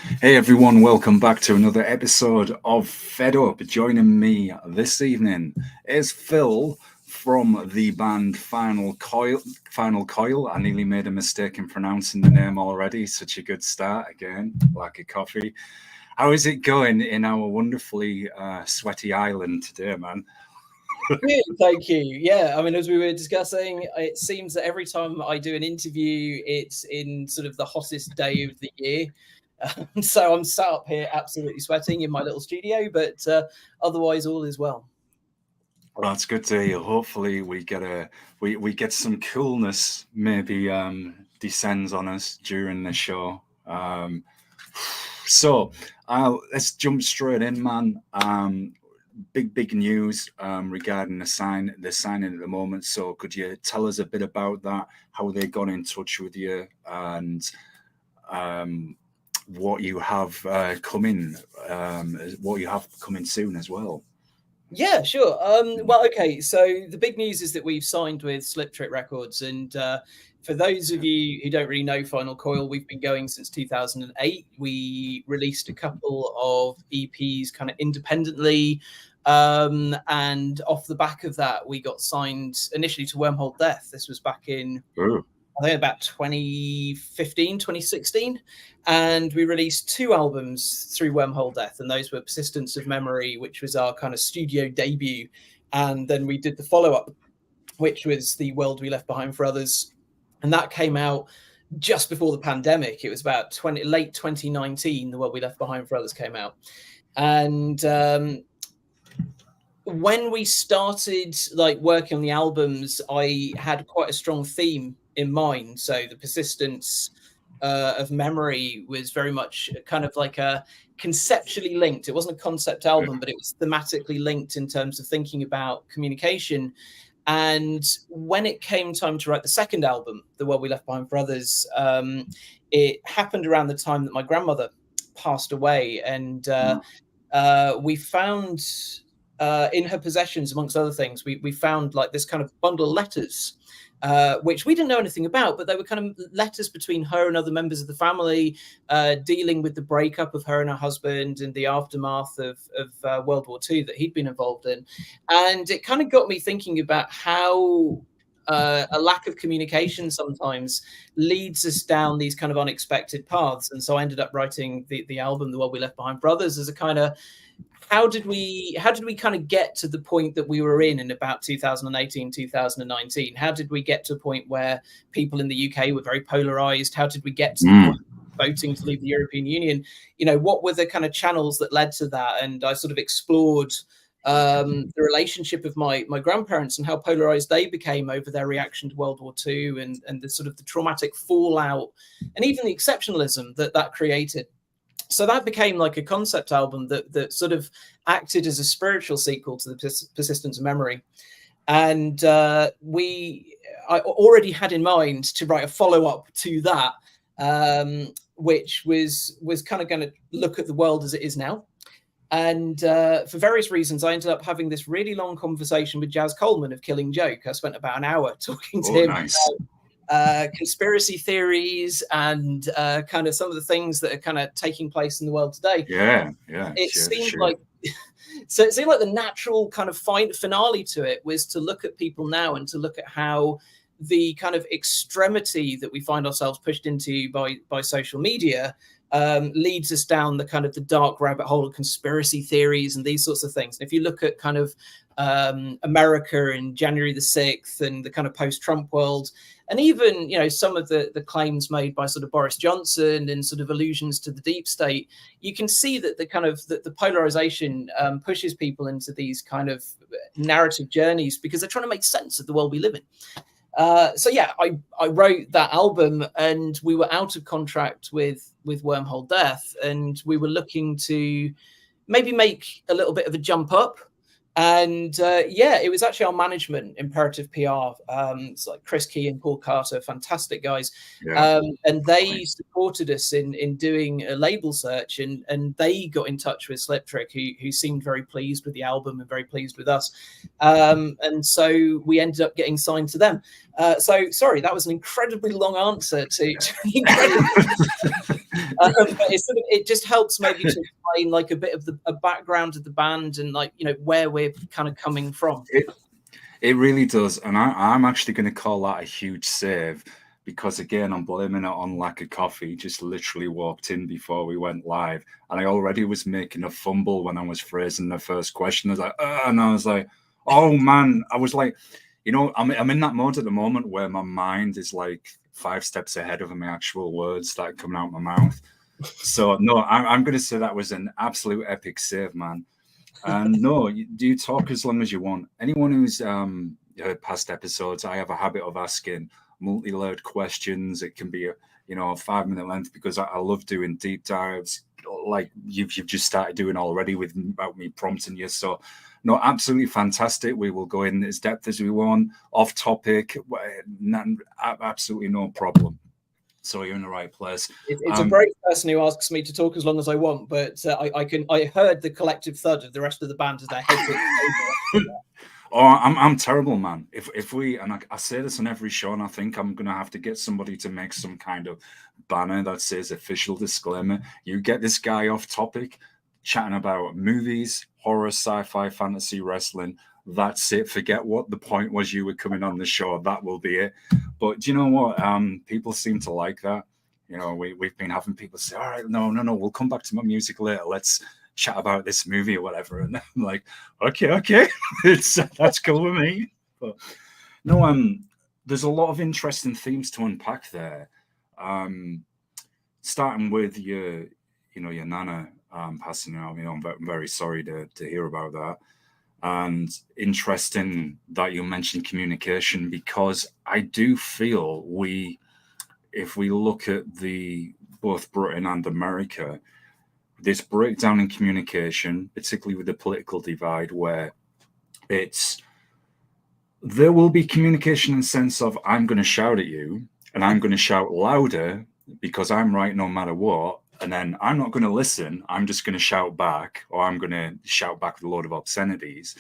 Hey everyone, welcome back to another episode of Fed Up. Joining me this evening is Phil from the band Final Coil. Final Coil. I nearly made a mistake in pronouncing the name already. Such a good start again, like a coffee. How is it going in our wonderfully sweaty island today, man? Good, thank you. Yeah, I mean, as we were discussing, it seems that every time I do an interview, it's in sort of the hottest day of the year. So I'm sat up here absolutely sweating in my little studio, but otherwise all is well. Well, that's good to hear. Hopefully, we get some coolness. Maybe descends on us during the show. So let's jump straight in, man. Big news regarding the signing at the moment. So could you tell us a bit about that? How they got in touch with you and what you have coming? What you have coming soon as well. Yeah, sure. Well, okay. So the big news is that we've signed with Slip Trick Records, and for those of you who don't really know Final Coil, we've been going since 2008. We released a couple of EPs kind of independently, and off the back of that, we got signed initially to Wormhole Death. This was back in I think about 2015, 2016. And we released two albums through Wormhole Death. And those were Persistence of Memory, which was our kind of studio debut. And then we did the follow-up, which was The World We Left Behind for Others. And that came out just before the pandemic. It was about late 2019, The World We Left Behind for Others came out. And when we started like working on the albums, I had quite a strong theme in mind. So the Persistence of Memory was very much kind of like a conceptually linked. It wasn't a concept album, but it was thematically linked in terms of thinking about communication. And when it came time to write the second album, The World We Left Behind for Others, it happened around the time that my grandmother passed away. And we found in her possessions, amongst other things, we found like this kind of bundle of letters, which we didn't know anything about, but they were kind of letters between her and other members of the family, dealing with the breakup of her and her husband and the aftermath of World War II that he'd been involved in. And it kind of got me thinking about how a lack of communication sometimes leads us down these kind of unexpected paths. And so I ended up writing the album, The World We Left Behind Brothers, as a kind of how did we kind of get to the point that we were in about 2018, 2019? How did we get to a point where people in the UK were very polarized? How did we get to the point of voting to leave the European Union? You know, what were the kind of channels that led to that? And I sort of explored the relationship of my grandparents and how polarized they became over their reaction to World War II and the sort of the traumatic fallout and even the exceptionalism that created. So that became like a concept album that sort of acted as a spiritual sequel to the Persistence of Memory. And I already had in mind to write a follow-up to that, which was kind of going to look at the world as it is now. And for various reasons, I ended up having this really long conversation with Jazz Coleman of Killing Joke. I spent about an hour talking to him about conspiracy theories and kind of some of the things that are kind of taking place in the world today. It seemed like the natural kind of finale to it was to look at people now and to look at how the kind of extremity that we find ourselves pushed into by social media leads us down the kind of the dark rabbit hole of conspiracy theories and these sorts of things. And if you look at kind of America in January the 6th and the kind of post-Trump world, and even, you know, some of the claims made by sort of Boris Johnson and sort of allusions to the deep state, you can see that the kind of the polarization pushes people into these kind of narrative journeys because they're trying to make sense of the world we live in. So yeah, I wrote that album and we were out of contract with Wormhole Death, and we were looking to maybe make a little bit of a jump up. And it was actually our management, Imperative PR. It's like Chris Key and Paul Carter, fantastic guys. And they supported us in doing a label search, and they got in touch with Slip Trick, who seemed very pleased with the album and very pleased with us. And so we ended up getting signed to them. So sorry, that was an incredibly long answer to But it just helps maybe to explain like a bit of a background of the band and like, where we're kind of coming from. It really does. And I'm actually going to call that a huge save because, again, I'm blaming it on lack of coffee. Just literally walked in before we went live. And I already was making a fumble when I was phrasing the first question. I was like, and I was like, oh, man. I was like, I'm in that mode at the moment where my mind is like 5 steps ahead of my actual words that are coming out of my mouth. So, no, I'm going to say that was an absolute epic save, man. And no, you talk as long as you want. Anyone who's heard past episodes, I have a habit of asking multi-layered questions. It can be a 5-minute length because I love doing deep dives, like you've just started doing already about me prompting you. So, no, absolutely fantastic. We will go in as depth as we want, off topic, absolutely no problem. So you're in the right place. It's a brave person who asks me to talk as long as I want, but I heard the collective thud of the rest of the band as their heads hit. Oh, I'm terrible, man. If we, and I say this on every show, and I think I'm gonna have to get somebody to make some kind of banner that says official disclaimer. You get this guy off topic, chatting about movies, horror, sci-fi, fantasy, wrestling. That's it. Forget what the point was you were coming on the show. That will be it. But do you know what? People seem to like that. We've been having people say, all right, no, we'll come back to my music later. Let's chat about this movie or whatever. And I'm like, okay. That's cool with me. But no, there's a lot of interesting themes to unpack there. Starting with your nana passing out. I'm very sorry to hear about that. And interesting that you mentioned communication, because I do feel if we look at both Britain and America, this breakdown in communication, particularly with the political divide, where there will be communication in the sense of I'm going to shout at you and I'm going to shout louder because I'm right no matter what. And then I'm not going to listen. I'm just going to shout back, or I'm going to shout back with a load of obscenities.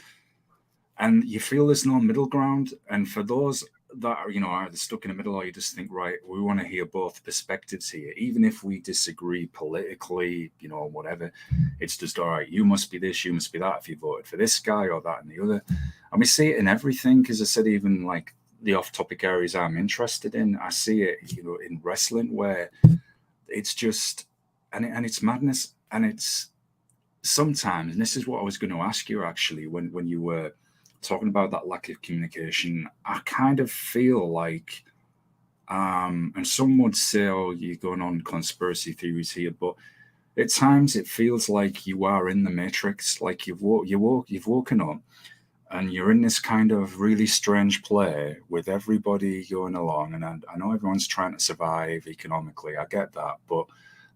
And you feel there's no middle ground. And for those that are either stuck in the middle, or you just think, right, we want to hear both perspectives here, even if we disagree politically, whatever. It's just, all right, you must be this, you must be that if you voted for this guy or that and the other. And we see it in everything, because I said, even like the off-topic areas I'm interested in, I see it, in wrestling, where it's just, and it's madness. And it's sometimes, and this is what I was going to ask you actually, when you were talking about that lack of communication, I kind of feel like, and some would say, oh, you're going on conspiracy theories here, but at times it feels like you are in the matrix, like you've woken up and you're in this kind of really strange play with everybody going along. And I know everyone's trying to survive economically, I get that, but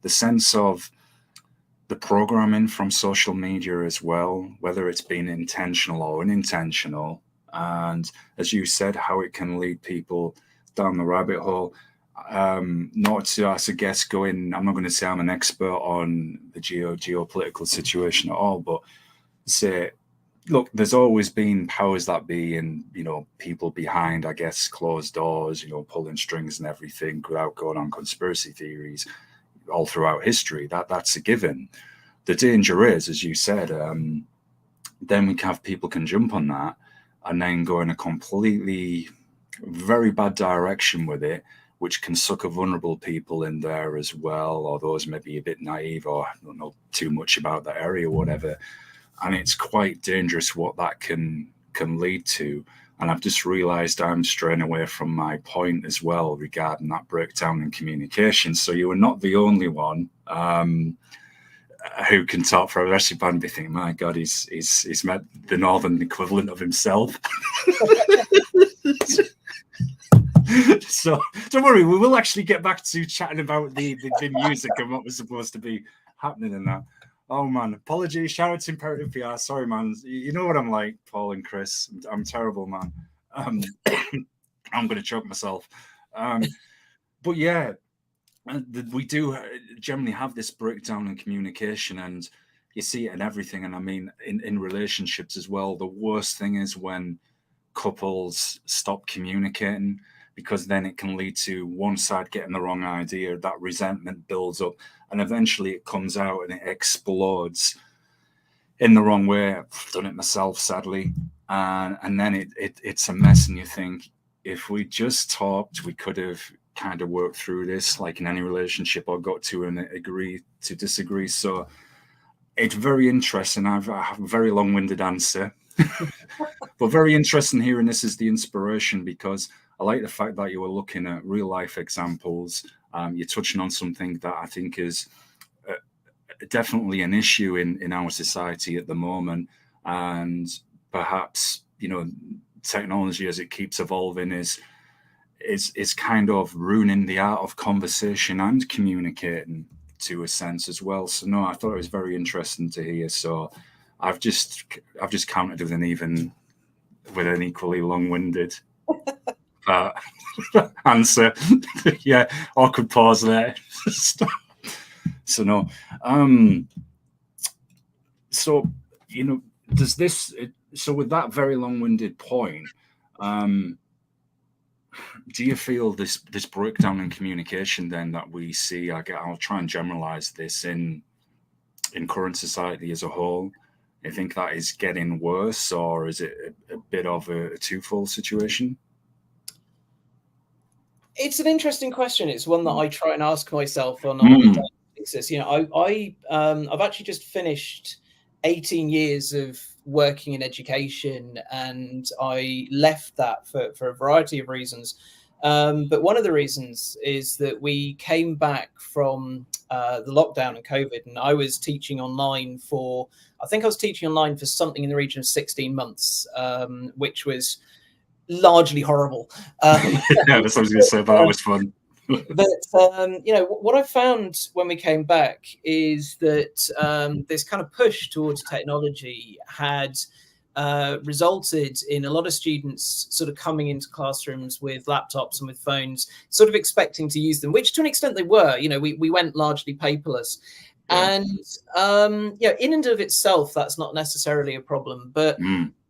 the sense of the programming from social media as well, whether it's been intentional or unintentional, and as you said, how it can lead people down the rabbit hole. Not to, as a guest, I'm not going to say I'm an expert on the geopolitical situation at all, but say, look, there's always been powers that be, and people behind, I guess, closed doors, pulling strings and everything, without going on conspiracy theories, all throughout history. That's a given. The danger is, as you said, then we can have people can jump on that and then go in a completely very bad direction with it, which can sucker vulnerable people in there as well, or those maybe a bit naive or don't know too much about that area or whatever. And it's quite dangerous what that can lead to. And I've just realized I'm straying away from my point as well regarding that breakdown in communication. So you are not the only one who can talk for a wrestling band and be thinking, my God, he's met the northern equivalent of himself. So don't worry, we will actually get back to chatting about the music and what was supposed to be happening in that. Oh man, apologies. Shout out to Imperative PR. Sorry, man. You know what I'm like, Paul and Chris. I'm terrible, man. I'm going to choke myself. But yeah, we do generally have this breakdown in communication, and you see it in everything. And I mean, in relationships as well. The worst thing is when couples stop communicating. because then it can lead to one side getting the wrong idea, that resentment builds up, and eventually it comes out and it explodes in the wrong way. I've done it myself, sadly. And then it's a mess, and you think, if we just talked, we could have kind of worked through this, like in any relationship, or got to an agree to disagree. So it's very interesting. I have a very long-winded answer, but very interesting hearing this as the inspiration, because I like the fact that you were looking at real-life examples. You're touching on something that I think is definitely an issue in our society at the moment, and perhaps, you know, technology as it keeps evolving is kind of ruining the art of conversation and communicating to a sense as well. So no, I thought it was very interesting to hear. So I've just counted with an equally long-winded answer. Yeah, awkward pause there. So no, so, you know, does this? So with that very long-winded point, do you feel this breakdown in communication then that we see? I'll try and generalize this in current society as a whole. I think that is getting worse, or is it a bit of a twofold situation? It's an interesting question. It's one that I try and ask myself on a daily basis. You know, I've actually just finished 18 years of working in education, and I left that for a variety of reasons. But one of the reasons is that we came back from the lockdown and COVID, and I was teaching online for, I think I was teaching online for something in the region of 16 months, which was largely horrible. Yeah, that's what I was going to say. That was fun. But you know, what I found when we came back is that this kind of push towards technology had resulted in a lot of students sort of coming into classrooms with laptops and with phones, sort of expecting to use them, which to an extent they were. You know, we went largely paperless. Yeah. And yeah, in and of itself, that's not necessarily a problem. But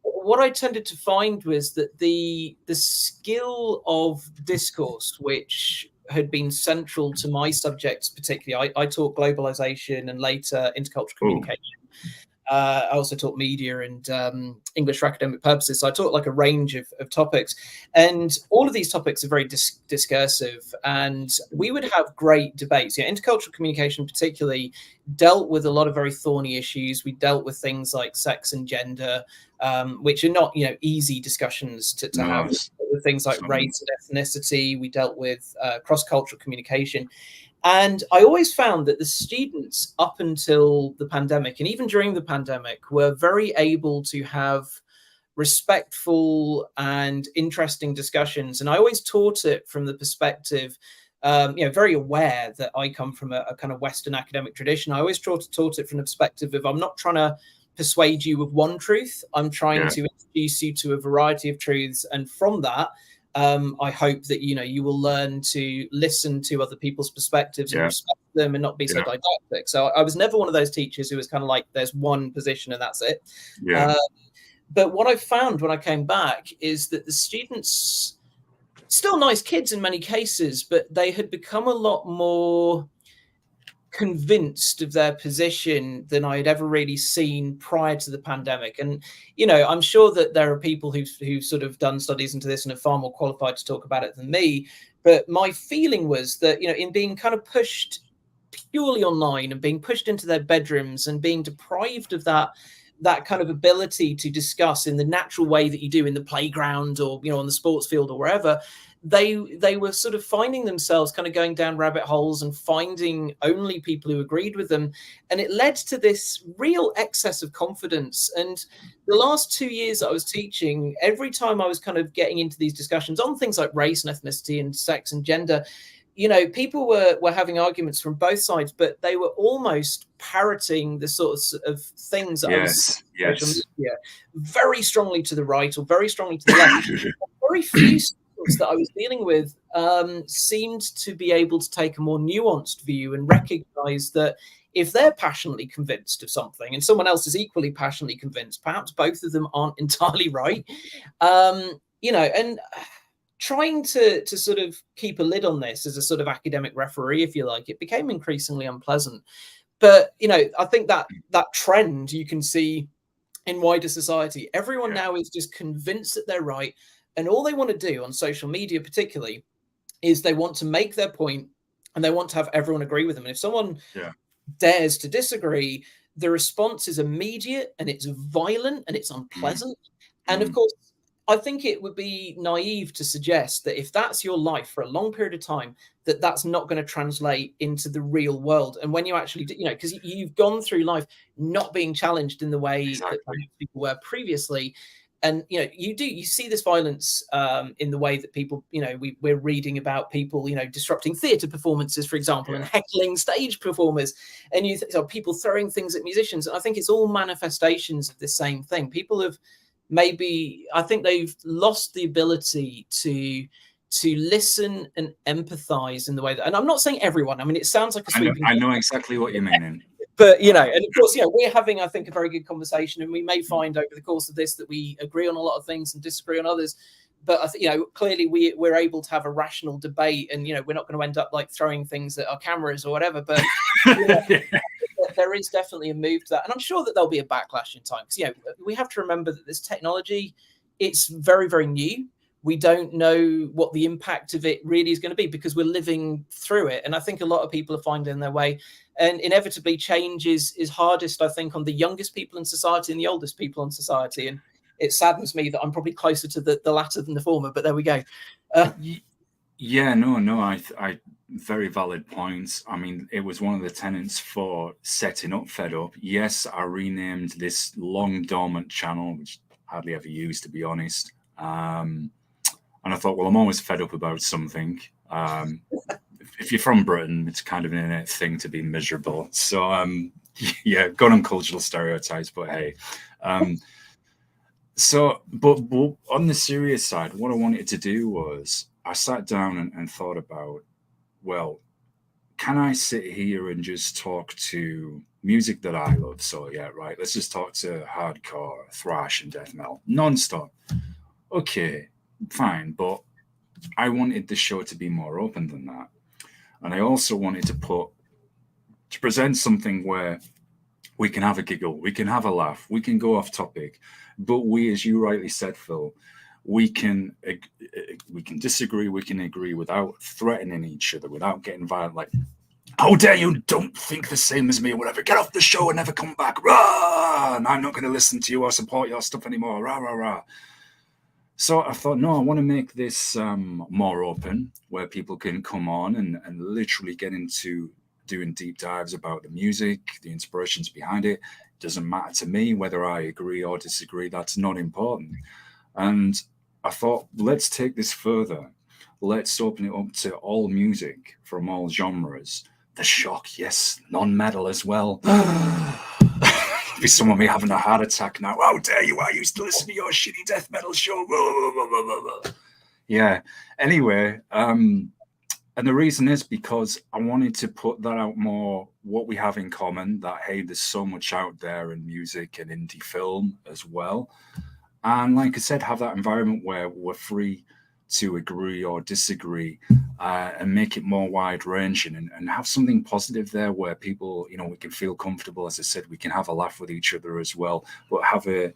what I tended to find was that the skill of discourse, which had been central to my subjects, particularly, I taught globalization and later intercultural communication. I also taught media and English for academic purposes. So I taught like a range of topics, and all of these topics are very discursive, and we would have great debates. Yeah, intercultural communication particularly dealt with a lot of very thorny issues. We dealt with things like sex and gender, which are not, you know, easy discussions to have. With things like race and ethnicity. We dealt with cross-cultural communication. And I always found that the students up until the pandemic and even during the pandemic were very able to have respectful and interesting discussions. And I always taught it from the perspective, you know, very aware that I come from a kind of Western academic tradition. I always taught it from the perspective of, I'm not trying to persuade you of one truth. I'm trying to introduce you to a variety of truths. And from that, I hope that, you know, you will learn to listen to other people's perspectives and respect them and not be so didactic. So I was never one of those teachers who was kind of like, there's one position and that's it. But what I found when I came back is that the students, still nice kids in many cases, but they had become a lot more convinced of their position than I had ever really seen prior to the pandemic. And, you know, I'm sure that there are people who've sort of done studies into this and are far more qualified to talk about it than me. But my feeling was that, you know, in being kind of pushed purely online and being pushed into their bedrooms and being deprived of that kind of ability to discuss in the natural way that you do in the playground or, you know, on the sports field or wherever, they were sort of finding themselves kind of going down rabbit holes and finding only people who agreed with them. And it led to this real excess of confidence. And the last 2 years I was teaching, every time I was kind of getting into these discussions on things like race and ethnicity and sex and gender, you know, people were having arguments from both sides, but they were almost parroting the sorts of things that I was social media, very strongly to the right or very strongly to the left. Very few that I was dealing with seemed to be able to take a more nuanced view and recognize that if they're passionately convinced of something and someone else is equally passionately convinced, perhaps both of them aren't entirely right. You know, and trying to sort of keep a lid on this as a sort of academic referee, if you like, it became increasingly unpleasant. But, you know, I think that trend you can see in wider society. Everyone now is just convinced that they're right. And all they want to do on social media, particularly, is they want to make their point and they want to have everyone agree with them. And if someone dares to disagree, the response is immediate and it's violent and it's unpleasant. And of course, I think it would be naive to suggest that if that's your life for a long period of time, that that's not going to translate into the real world. And when you actually do, you know, because you've gone through life not being challenged in the way that people were previously. And, you know, you see this violence in the way that people, you know, we're reading about people, you know, disrupting theatre performances, for example, and heckling stage performers, and people throwing things at musicians. And I think it's all manifestations of the same thing. People have I think they've lost the ability to listen and empathize in the way that, and I'm not saying everyone, I mean, it sounds like a sweeping. I know exactly what you're meaning. But, you know, and of course, we're having, I think, a very good conversation, and we may find over the course of this that we agree on a lot of things and disagree on others. But I think, you know, clearly we're able to have a rational debate, and, you know, we're not going to end up like throwing things at our cameras or whatever. But you know, there is definitely a move to that, and I'm sure that there'll be a backlash in time, because, you know, we have to remember that this technology, it's very, very new. We don't know what the impact of it really is going to be because we're living through it. And I think a lot of people are finding their way. And inevitably, change is hardest, I think, on the youngest people in society and the oldest people in society. And it saddens me that I'm probably closer to the latter than the former. But there we go. I very valid points. I mean, it was one of the tenets for setting up Fed Up. Yes, I renamed this long dormant channel, which I hardly ever used, to be honest. And I thought, well, I'm always fed up about something. If you're from Britain, it's kind of an innate thing to be miserable. So, gone on cultural stereotypes, but hey. But on the serious side, what I wanted to do was I sat down and thought about, well, can I sit here and just talk to music that I love? So, let's just talk to hardcore, thrash, and death metal nonstop. Okay, fine, but I wanted the show to be more open than that. And I also wanted to present something where we can have a giggle, we can have a laugh, we can go off topic, but we, as you rightly said, Phil, we can disagree, we can agree without threatening each other, without getting violent, like, how dare you don't think the same as me or whatever, get off the show and never come back, rah, and I'm not going to listen to you or support your stuff anymore, rah, rah, rah. So I thought, no, I want to make this more open, where people can come on and literally get into doing deep dives about the music, the inspirations behind it. It doesn't matter to me whether I agree or disagree. That's not important. And I thought, let's take this further. Let's open it up to all music from all genres. The shock, yes, non-metal as well. Be someone me having a heart attack now. How dare you? I used to listen to your shitty death metal show. Yeah. Anyway, and the reason is because I wanted to put that out more, what we have in common, that, hey, there's so much out there in music and indie film as well. And like I said, have that environment where we're free to agree or disagree, and make it more wide ranging, and have something positive there where people, you know, we can feel comfortable. As I said, we can have a laugh with each other as well, but have a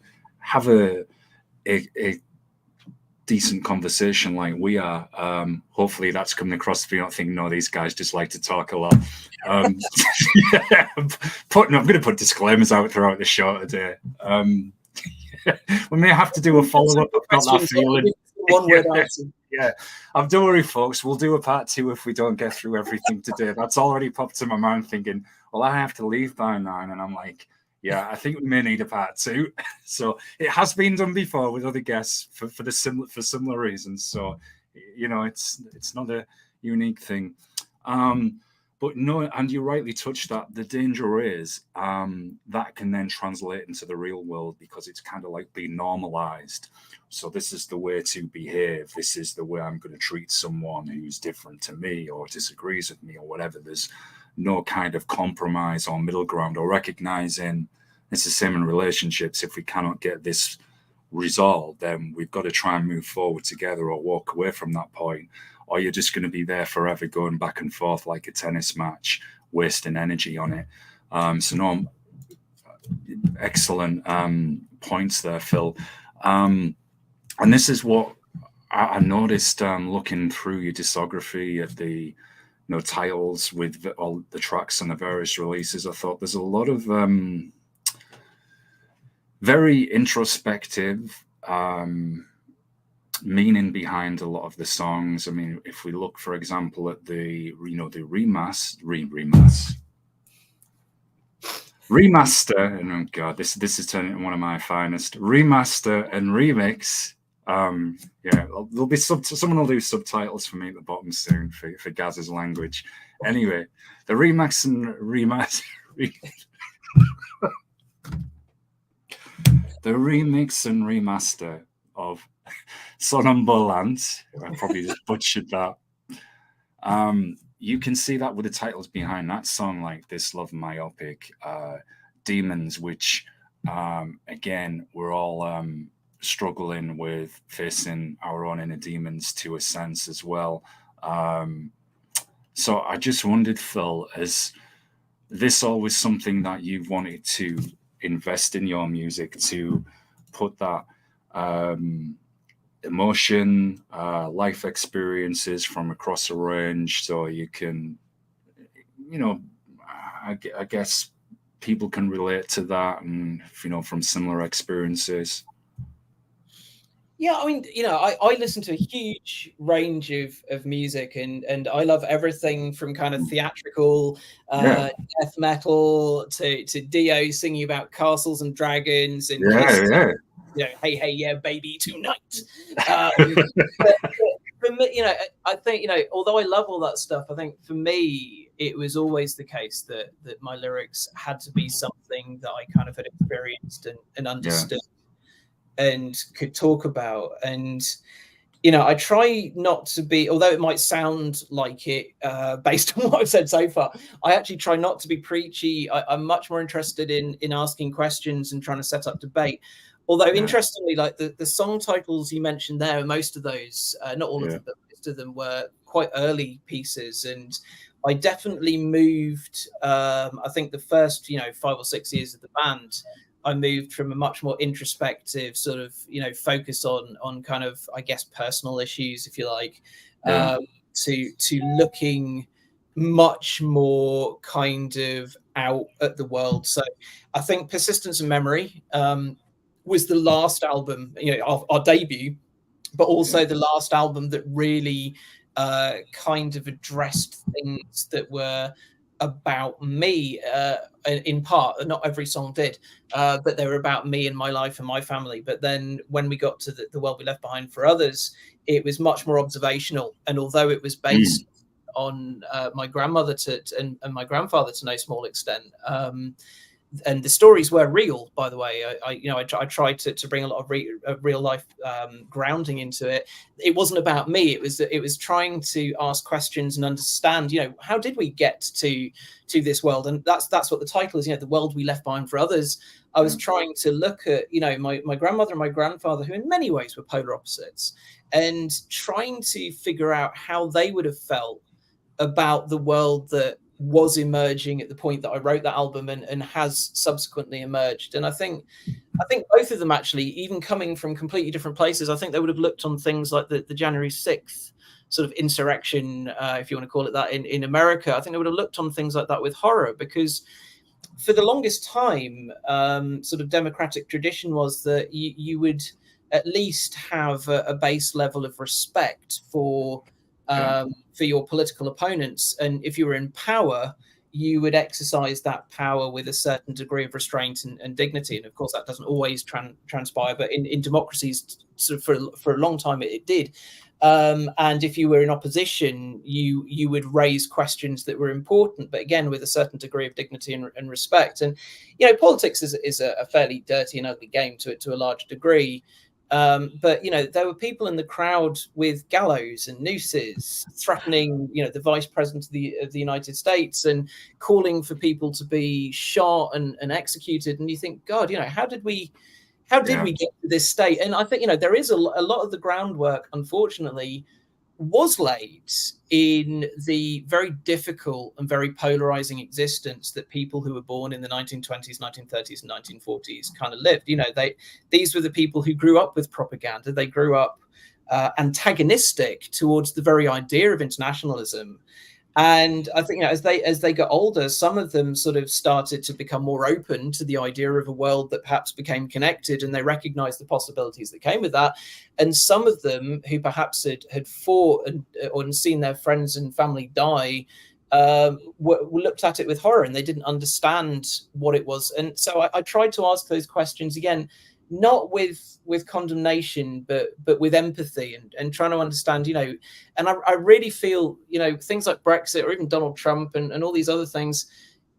decent conversation like we are. Hopefully that's coming across. If you don't think, no, these guys just like to talk a lot. I'm going to put disclaimers out throughout the show today. We may have to do a follow-up. I've got that feeling. One word answer. Yeah. Don't worry, folks. We'll do a part 2 if we don't get through everything today. That's already popped in my mind, thinking, well, I have to leave by 9. And I'm like, yeah, I think we may need a part 2. So it has been done before with other guests for similar reasons. So, you know, it's not a unique thing. But no, and you rightly touched that the danger is that can then translate into the real world, because it's kind of like being normalized. So this is the way to behave. This is the way I'm going to treat someone who's different to me or disagrees with me or whatever. There's no kind of compromise or middle ground or recognizing. It's the same in relationships. If we cannot get this resolved, then we've got to try and move forward together or walk away from that point, or you're just going to be there forever going back and forth like a tennis match, wasting energy on it. So no, excellent points there, Phil. And this is what I noticed looking through your discography at the titles with all the tracks and the various releases. I thought there's a lot of very introspective meaning behind a lot of the songs. I mean, if we look, for example, at the remaster, and oh god, this is turning into one of my finest. Remaster and remix. Yeah, there'll be someone will do subtitles for me at the bottom soon for Gaz's language. Anyway, the remix and remaster. The remix and remaster of Somnambulant. I probably just butchered that. You can see that with the titles behind that song, like This Love Myopic, Demons, which again, we're all struggling with facing our own inner demons to a sense as well. So I just wondered, Phil, is this always something that you've wanted to invest in your music, to put that emotion, life experiences from across a range, so you can, I guess people can relate to that, and from similar experiences. Yeah, I mean, I listen to a huge range of music, and I love everything from kind of theatrical death metal to Dio singing about castles and dragons and Kiss, hey, hey, yeah, baby, tonight. But for me, I think, although I love all that stuff, I think for me, it was always the case that my lyrics had to be something that I kind of had experienced and understood. And could talk about. And I try not to be, although it might sound like it based on what I've said so far, I actually try not to be preachy. I'm much more interested in asking questions and trying to set up debate. Although interestingly, like the song titles you mentioned there, most of those, not all of them, but most of them were quite early pieces. And I definitely moved, I think the first 5 or 6 years of the band, I moved from a much more introspective sort of, focus on kind of, I guess, personal issues, if you like, to looking much more kind of out at the world. So I think Persistence and Memory was the last album, our debut, but also the last album that really kind of addressed things that were about me in part. Not every song did, but they were about me and my life and my family. But then when we got to the world we left behind for others, it was much more observational. And although it was based on my grandmother and my grandfather to no small extent, and the stories were real, by the way. I tried to bring a lot of real life grounding into it. It wasn't about me. It was trying to ask questions and understand. How did we get to this world? And that's what the title is. The world we left behind for others. I was trying to look at my grandmother and my grandfather, who in many ways were polar opposites, and trying to figure out how they would have felt about the world that was emerging at the point that I wrote that album and has subsequently emerged. And I think both of them, actually, even coming from completely different places, I think they would have looked on things like the January 6th sort of insurrection, if you want to call it that, in America. I think they would have looked on things like that with horror, because for the longest time, sort of democratic tradition was that you would at least have a base level of respect for your political opponents. And if you were in power, you would exercise that power with a certain degree of restraint and dignity. And of course, that doesn't always transpire, but in democracies, sort of for a long time, it did. And if you were in opposition, you would raise questions that were important, but again, with a certain degree of dignity and respect. And, politics is a fairly dirty and ugly game to a large degree. But there were people in the crowd with gallows and nooses threatening the vice president of the United States and calling for people to be shot and executed. And you think, God, how did we how did we get to this state? And I think, you know, there is a lot of the groundwork, unfortunately, was laid in the very difficult and very polarizing existence that people who were born in the 1920s, 1930s, and 1940s kind of lived. You know, these were the people who grew up with propaganda. They grew up antagonistic towards the very idea of internationalism. And I think, you know, as they got older, some of them sort of started to become more open to the idea of a world that perhaps became connected, and they recognized the possibilities that came with that. And some of them who perhaps had fought or seen their friends and family die were looked at it with horror, and they didn't understand what it was. And so I tried to ask those questions again, not with condemnation, but with empathy, and trying to understand, you know. And I really feel, you know, things like Brexit or even Donald Trump and all these other things,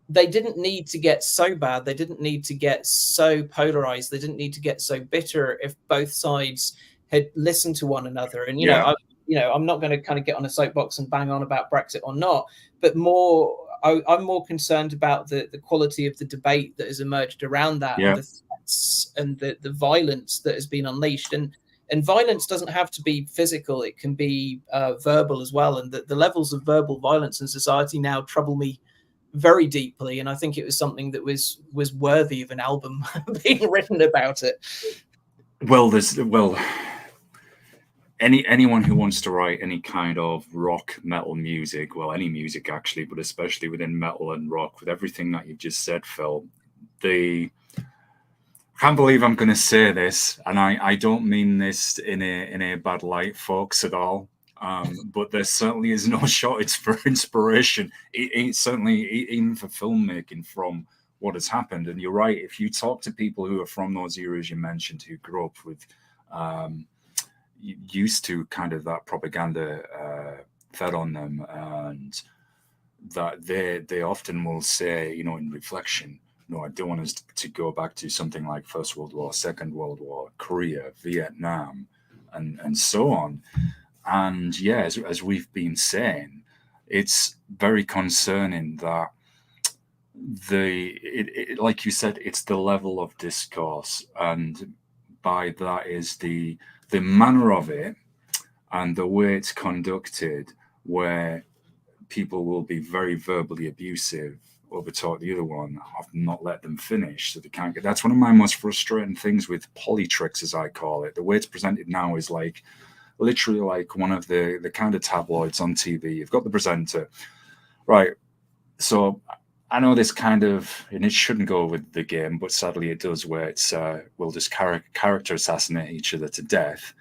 they didn't need to get so bad. They didn't need to get so polarized. They didn't need to get so bitter if both sides had listened to one another. And, you know, I'm not going to kind of get on a soapbox and bang on about Brexit or not, but I'm more concerned about the quality of the debate that has emerged around that, and the threats and the violence that has been unleashed. And violence doesn't have to be physical; it can be verbal as well. And the levels of verbal violence in society now trouble me very deeply. And I think it was something that was worthy of an album being written about it. Anyone who wants to write any kind of rock metal music, well, any music actually, but especially within metal and rock, with everything that you've just said, Phil, I can't believe I'm going to say this, and I don't mean this in a bad light, folks, at all. But there certainly is no shortage for inspiration. It certainly, even for filmmaking, from what has happened. And you're right. If you talk to people who are from those eras you mentioned, who grew up with, used to kind of that propaganda fed on them, and that they often will say, you know, in reflection, no, I don't want us to go back to something like First World War, Second World War, Korea, Vietnam, and so on. And yeah, as we've been saying, it's very concerning that like you said, it's the level of discourse, and by that is the manner of it and the way it's conducted, where people will be very verbally abusive, overtalk the other one, not let them finish, so they can't get. That's one of my most frustrating things with politricks, as I call it. The way it's presented now is like literally like one of the kind of tabloids on TV. You've got the presenter, right? So I know this kind of, and it shouldn't go with the game, but sadly it does, where it's we'll just character assassinate each other to death.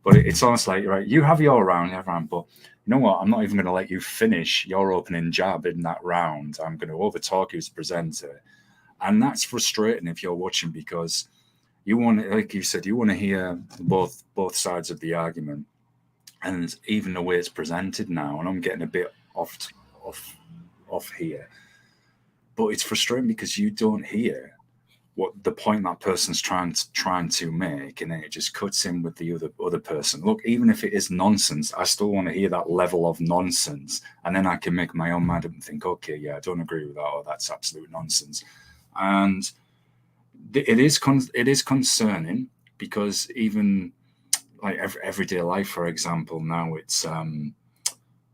But it's almost like, right, you have your round, but you know what? I'm not even going to let you finish your opening jab in that round. I'm going to overtalk you as presenter. And that's frustrating if you're watching, because you want, like you said, you want to hear both sides of the argument. And even the way it's presented now, and I'm getting a bit off here, but it's frustrating because you don't hear what the point that person's trying to make, and then it just cuts in with the other person. Look, even if it is nonsense, I still want to hear that level of nonsense, and then I can make my own mind up and think, okay, yeah, I don't agree with that, or that's absolute nonsense. And it is concerning, because even like everyday life, for example, now it's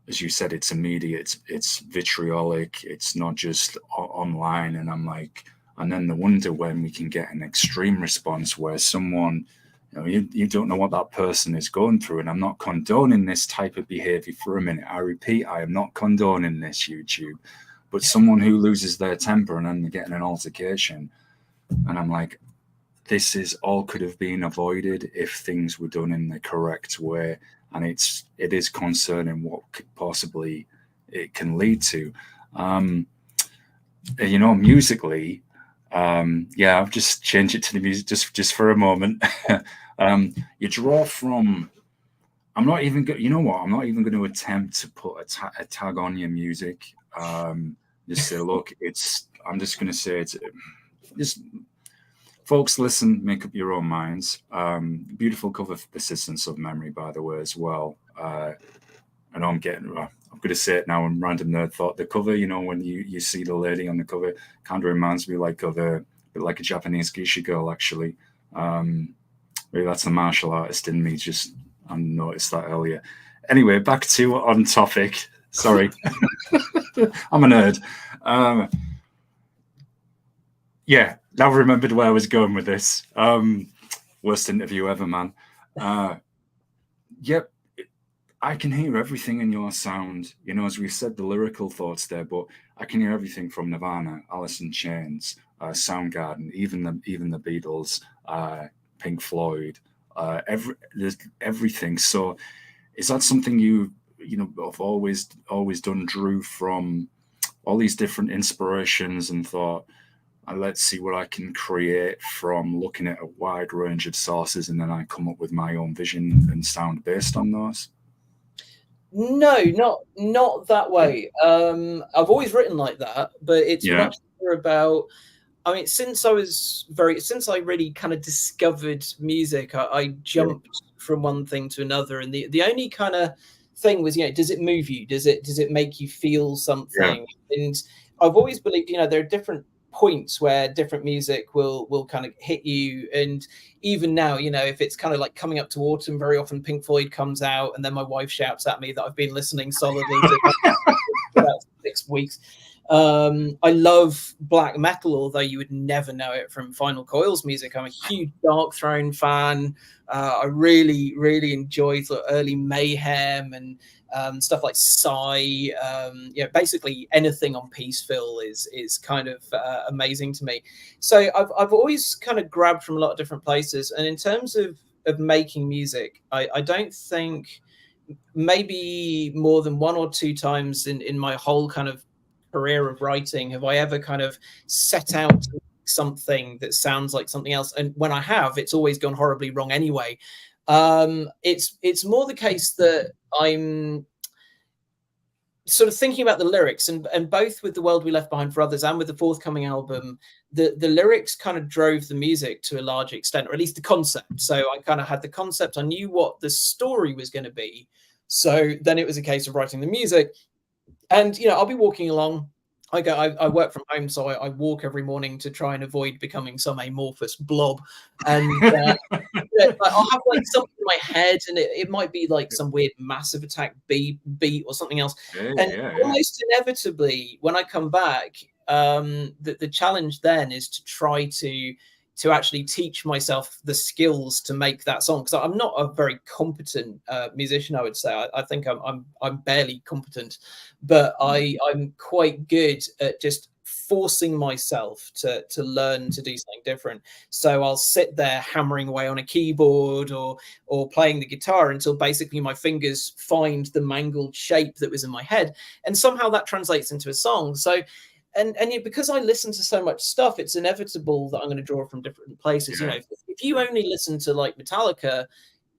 as you said, it's immediate, it's vitriolic, it's not just online, and I'm like. And then the wonder when we can get an extreme response where someone, you know, you don't know what that person is going through. And I'm not condoning this type of behavior for a minute. I repeat, I am not condoning this, YouTube. But someone who loses their temper and then they get in an altercation. And I'm like, this is all could have been avoided if things were done in the correct way. And it is concerning what could possibly it can lead to. You know, musically, yeah, I've just changed it to the music just for a moment. You draw from. I'm not even. You know what? I'm not even going to attempt to put a tag on your music. Just say, look, it's. I'm just going to say it's. Just folks, listen, make up your own minds. Beautiful cover for Persistence of Memory, by the way, as well. I know I'm going to say it now, and random nerd thought. The cover, you know, when you see the lady on the cover, kind of reminds me like of a Japanese geisha girl, actually. Maybe that's the martial artist in me. Just I noticed that earlier. Anyway, back to on topic. Sorry, I'm a nerd. Yeah, now I remembered where I was going with this. Worst interview ever, man. Yep, I can hear everything in your sound. You know, as we said, the lyrical thoughts there, but I can hear everything from Nirvana, Alice in Chains, Soundgarden, even the Beatles, Pink Floyd, there's everything. So, is that something you know have always done? Drew from all these different inspirations and thought, let's see what I can create from looking at a wide range of sources, and then I come up with my own vision and sound based on those. No, not that way. I've always written like that, but it's much more about. I mean, since I really kind of discovered music, I jumped from one thing to another, and the only kind of thing was, does it move you? Does it make you feel something? Yeah. And I've always believed, there are different points where different music will kind of hit you. And even now, if it's kind of like coming up to autumn, very often Pink Floyd comes out, and then my wife shouts at me that I've been listening solidly to about 6 weeks. I love black metal, although you would never know it from Final Coil's music. I'm a huge Dark Throne fan. I really, really enjoy the early Mayhem and stuff like Psy. Basically anything on Peace Phil is kind of amazing to me. So I've always kind of grabbed from a lot of different places. And in terms of making music, I don't think maybe more than 1 or 2 times in my whole kind of career of writing have I ever kind of set out to make something that sounds like something else. And when I have, it's always gone horribly wrong anyway. It's more the case that I'm sort of thinking about the lyrics, and both with The World We Left Behind for Others and with the forthcoming album, the lyrics kind of drove the music to a large extent, or at least the concept. So I kind of had the concept, I knew what the story was going to be. So then it was a case of writing the music. And, I'll be walking along. I work from home, so I walk every morning to try and avoid becoming some amorphous blob. And I'll have like something in my head, and it might be like some weird Massive Attack beat or something else. Almost inevitably, when I come back, the challenge then is to try to actually teach myself the skills to make that song, because I'm not a very competent musician. I would say I think I'm barely competent, but I'm quite good at just forcing myself to learn to do something different. So I'll sit there hammering away on a keyboard or playing the guitar until basically my fingers find the mangled shape that was in my head, and somehow that translates into a song. So and because I listen to so much stuff, it's inevitable that I'm going to draw from different places. If you only listen to like Metallica,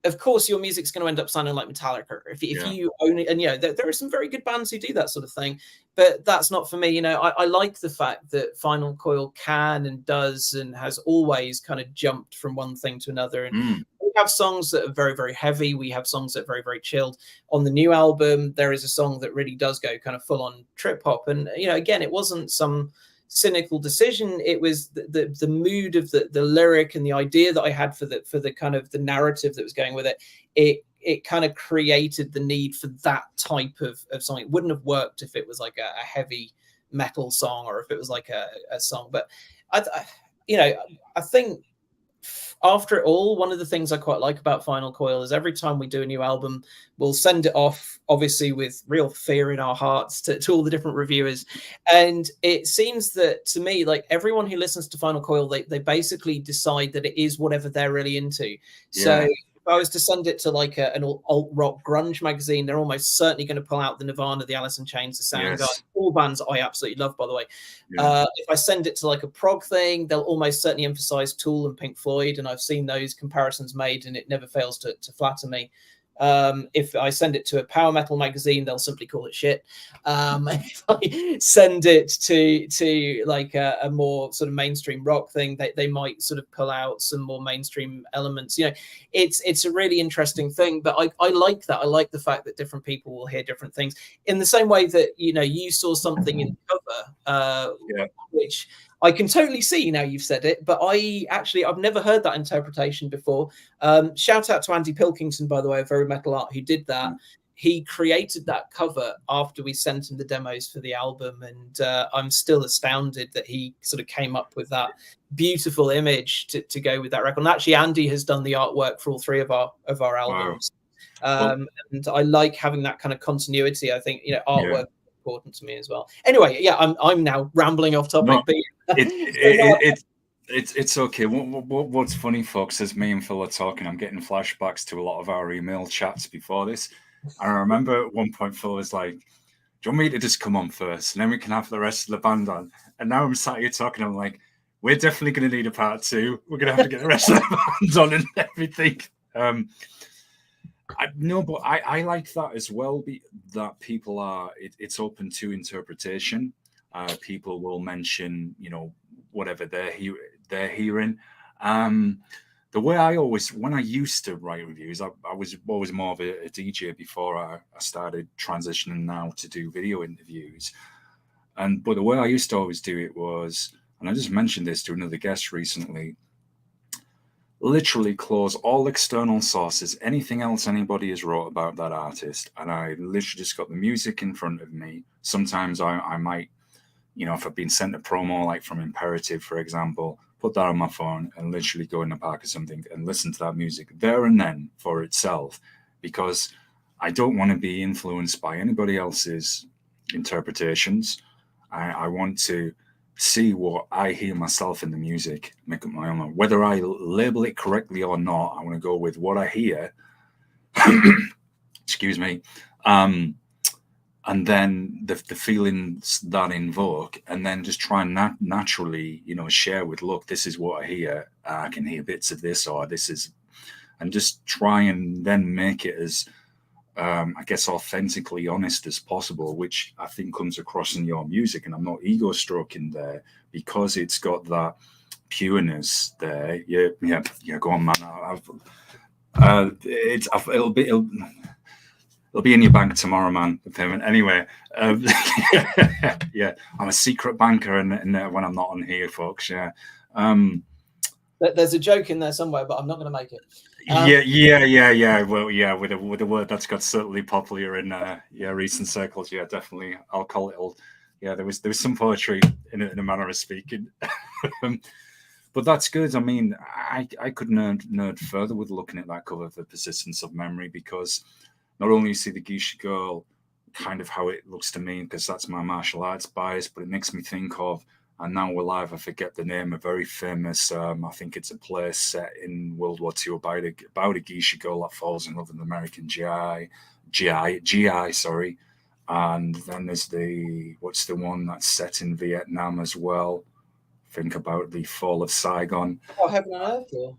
of course your music's going to end up sounding like Metallica. If you only, and there are some very good bands who do that sort of thing, but that's not for me. I like the fact that Final Coil can and does and has always kind of jumped from one thing to another. And we have songs that are very, very heavy. We have songs that are very, very chilled. On the new album, there is a song that really does go kind of full on trip hop. And, again, it wasn't some cynical decision. It was the mood of the lyric and the idea that I had for the kind of the narrative that was going with it. It kind of created the need for that type of song. It wouldn't have worked if it was like a heavy metal song, or if it was like a song. But I think after it all, one of the things I quite like about Final Coil is every time we do a new album, we'll send it off, obviously with real fear in our hearts, to all the different reviewers. And it seems that, to me, like everyone who listens to Final Coil, they basically decide that it is whatever they're really into. So if I was to send it to like an alt-rock grunge magazine, they're almost certainly going to pull out the Nirvana, the Alice in Chains, the Soundgarden, all bands I absolutely love, by the way. If I send it to like a prog thing, they'll almost certainly emphasize Tool and Pink Floyd, and I've seen those comparisons made, and it never fails to flatter me. If I send it to a power metal magazine, they'll simply call it shit. If I send it to like a more sort of mainstream rock thing, they might sort of pull out some more mainstream elements. It's a really interesting thing, but I like that. I like the fact that different people will hear different things, in the same way that you saw something in the cover, which I can totally see now you've said it, but I've never heard that interpretation before. Shout out to Andy Pilkington, by the way, of Very Metal Art, who did that. He created that cover after we sent him the demos for the album, and I'm still astounded that he sort of came up with that beautiful image to go with that record. And actually, Andy has done the artwork for all three of our albums. Wow. And I like having that kind of continuity. I think, artwork is important to me as well. Anyway, I'm now rambling off topic, but it's okay. What's funny, folks, as me and Phil are talking, I'm getting flashbacks to a lot of our email chats before this. And I remember at one point Phil was like, "Do you want me to just come on first, and then we can have the rest of the band on?" And now I'm sat here talking, I'm like, we're definitely going to need a part 2. We're going to have to get the rest of the band on and everything. I like that as well, that people are, it's open to interpretation. People will mention, whatever they're hearing. The way when I used to write reviews, I was always more of a DJ before I started transitioning now to do video interviews. But the way I used to always do it was, and I just mentioned this to another guest recently, literally close all external sources, anything else anybody has wrote about that artist, and I literally just got the music in front of me. Sometimes I might, if I've been sent a promo like from Imperative, for example, put that on my phone and literally go in the park or something and listen to that music there and then for itself, because I don't want to be influenced by anybody else's interpretations. I want to see what I hear myself in the music, make up my own. Whether I label it correctly or not, I want to go with what I hear. Excuse me. And then the feelings that invoke, and then just try and naturally, share with, look, this is what I hear. I can hear bits of this, or this is, and just try and then make it as, I guess, authentically honest as possible, which I think comes across in your music. And I'm not ego stroking there, because it's got that pureness there. Yeah. Go on, man. It'll be in your bank tomorrow, man. The payment, anyway. Yeah, I'm a secret banker, and when I'm not on here, folks. Yeah. There's a joke in there somewhere, but I'm not going to make it. Yeah. Well, yeah, with a word that's got certainly popular in recent circles. Yeah, definitely. I'll call it. Yeah, there was some poetry in a manner of speaking. But that's good. I mean, I could nerd further with looking at that cover for Persistence of Memory, because not only you see the geisha girl, kind of how it looks to me, because that's my martial arts bias, but it makes me think of, and Now We're Live, I forget the name, a very famous, I think it's a play set in World War II about a geisha girl that falls in love with an American GI, sorry. And then there's what's the one that's set in Vietnam as well? Think about the Fall of Saigon. Oh, Heaven and Earth, or?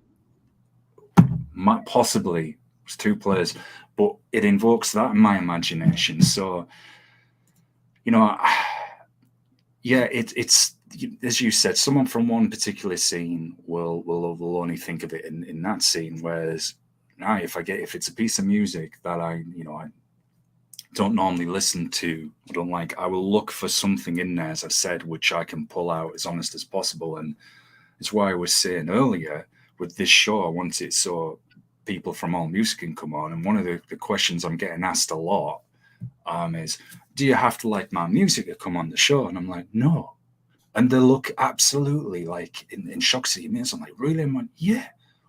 Possibly. It's 2 plays. But it invokes that in my imagination. So, it's as you said, someone from one particular scene will only think of it in that scene. Whereas if it's a piece of music that I don't normally listen to, I don't like, I will look for something in there, as I said, which I can pull out as honest as possible. And it's why I was saying earlier with this show, I want it so people from all music can come on. And one of the questions I'm getting asked a lot is, do you have to like my music to come on the show? And I'm like, no. And they look absolutely like in shock. I'm like, really? I'm like, yeah.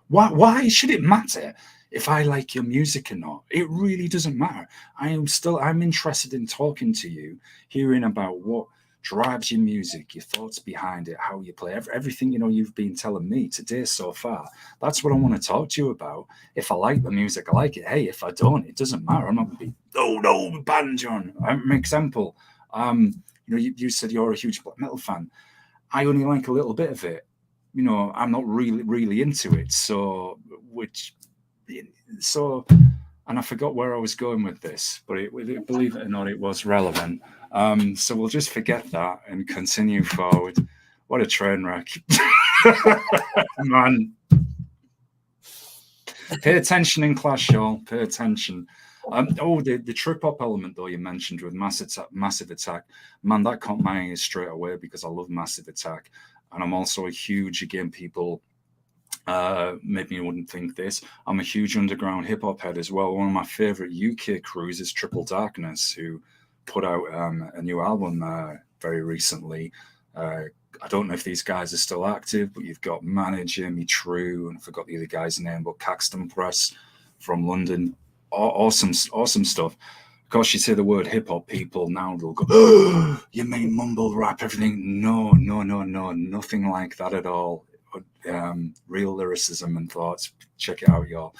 Why should it matter if I like your music or not? It really doesn't matter. I'm interested in talking to you, hearing about what drives your music, your thoughts behind it, how you play, everything you've been telling me today so far. That's what I want to talk to you about. If I like the music, I like it. Hey, if I don't, it doesn't matter. I'm not going to be, no, ban John. An example. You said you're a huge black metal fan. I only like a little bit of it. I'm not really into it. So, and I forgot where I was going with this, but believe it or not, it was relevant. So we'll just forget that and continue forward. What a train wreck. Man. Pay attention in class, y'all. Pay attention. The trip-hop element, though, you mentioned with Massive Attack. Man, that caught my ear straight away, because I love Massive Attack. and I'm also a huge, again, people maybe you wouldn't think this, I'm a huge underground hip hop head as well. One of my favorite UK crews is Triple Darkness, who put out a new album very recently. I don't know if these guys are still active, but you've got Manny, Jimmy True, and I forgot the other guy's name, but Caxton Press from London. Awesome stuff. Of course, you say the word hip hop, people now they'll go, oh, you mean mumble rap, everything? No, nothing like that at all. Real lyricism and thoughts. Check it out, y'all.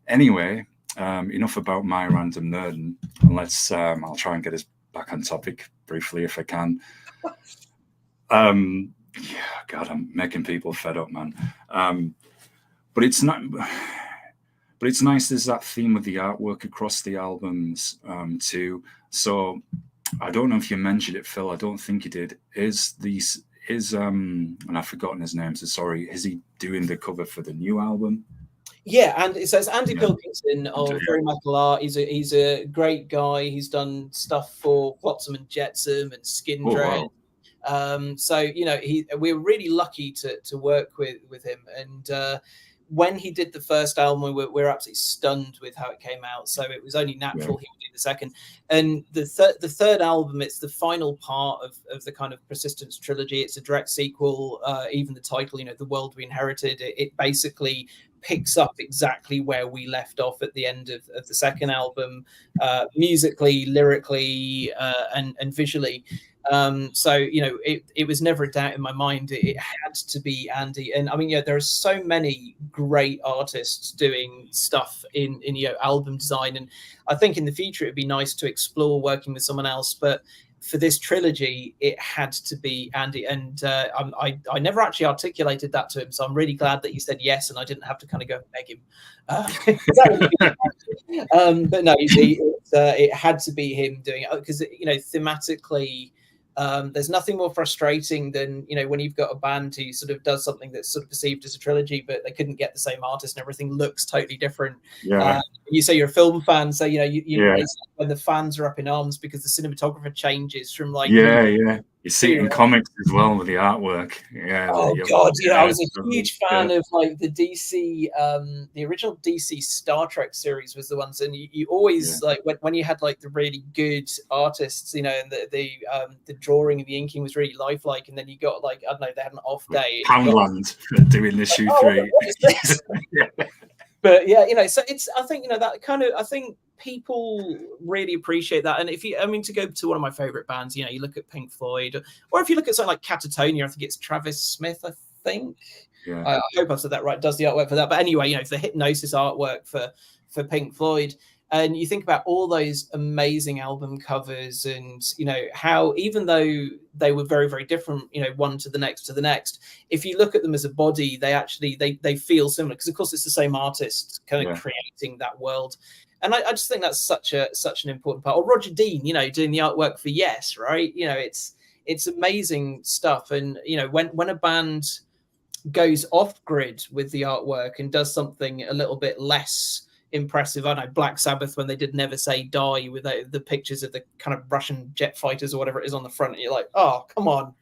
Anyway, enough about my random nerding, and let's. I'll try and get us back on topic briefly if I can. Yeah, God, I'm making people fed up, man. But it's not. But it's nice. There's that theme of the artwork across the albums too. So I don't know if you mentioned it, Phil. I don't think you did. And I've forgotten his name, so sorry. Is he doing the cover for the new album? Yeah, and it says Andy Pilkington of Very Metal Art. He's a great guy. He's done stuff for Flotsam and Jetsam and Skindred. Wow. So we're really lucky to work with him. And when he did the first album, we were absolutely stunned with how it came out. So it was only natural he would do the second. And the third album, it's the final part of the kind of Persistence trilogy. It's a direct sequel. Even the title, The World We Inherited, it basically picks up exactly where we left off at the end of the second album, musically, lyrically, and visually. So it was never a doubt in my mind it had to be Andy. And I mean, there are so many great artists doing stuff in album design, and I think in the future it'd be nice to explore working with someone else, but for this trilogy it had to be Andy. And I never actually articulated that to him, so I'm really glad that he said yes and I didn't have to kind of go and beg him. But no, it had to be him doing it, because thematically there's nothing more frustrating than when you've got a band who sort of does something that's sort of perceived as a trilogy, but they couldn't get the same artist and everything looks totally different. You say you're a film fan, so it's when the fans are up in arms because the cinematographer changes from you see it in comics as well with the artwork. Oh God, I was a huge fan of like the DC, the original DC Star Trek series was the ones, and you always like when you had like the really good artists, and the drawing and the inking was really lifelike, and then you got like, I don't know, they had an off day. Poundland doing the shoe 3. But so it's, I think, that kind of, I think people really appreciate that. And to go to one of my favorite bands, you look at Pink Floyd, or if you look at something like Catatonia, I think it's Travis Smith, I think. I hope I've said that right, does the artwork for that. But anyway, it's the Hypnosis artwork for Pink Floyd. And you think about all those amazing album covers and, how even though they were very, very different, one to the next, if you look at them as a body, they actually, they feel similar because, of course, it's the same artist kind of creating that world. And I just think that's such an important part. Or Roger Dean, doing the artwork for Yes, right? It's amazing stuff. And, when a band goes off grid with the artwork and does something a little bit less impressive, I don't know, Black Sabbath, when they did Never Say Die with the pictures of the kind of Russian jet fighters or whatever it is on the front, and you're like, oh, come on.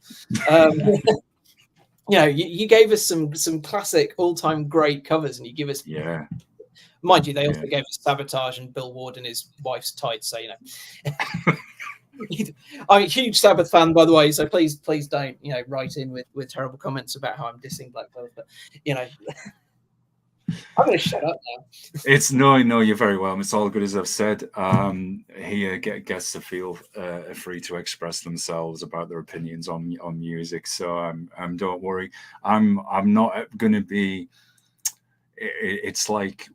You gave us some classic all-time great covers, and you give us mind you, they also gave us Sabotage and Bill Ward and his wife's tights, so I'm a huge Sabbath fan, by the way, so please don't write in with terrible comments about how I'm dissing Black Sabbath, but I'm going to shut up now. No, you're very welcome. It's all good, as I've said. Here, guests to feel free to express themselves about their opinions on music. So don't worry. I'm not going to be. It's like,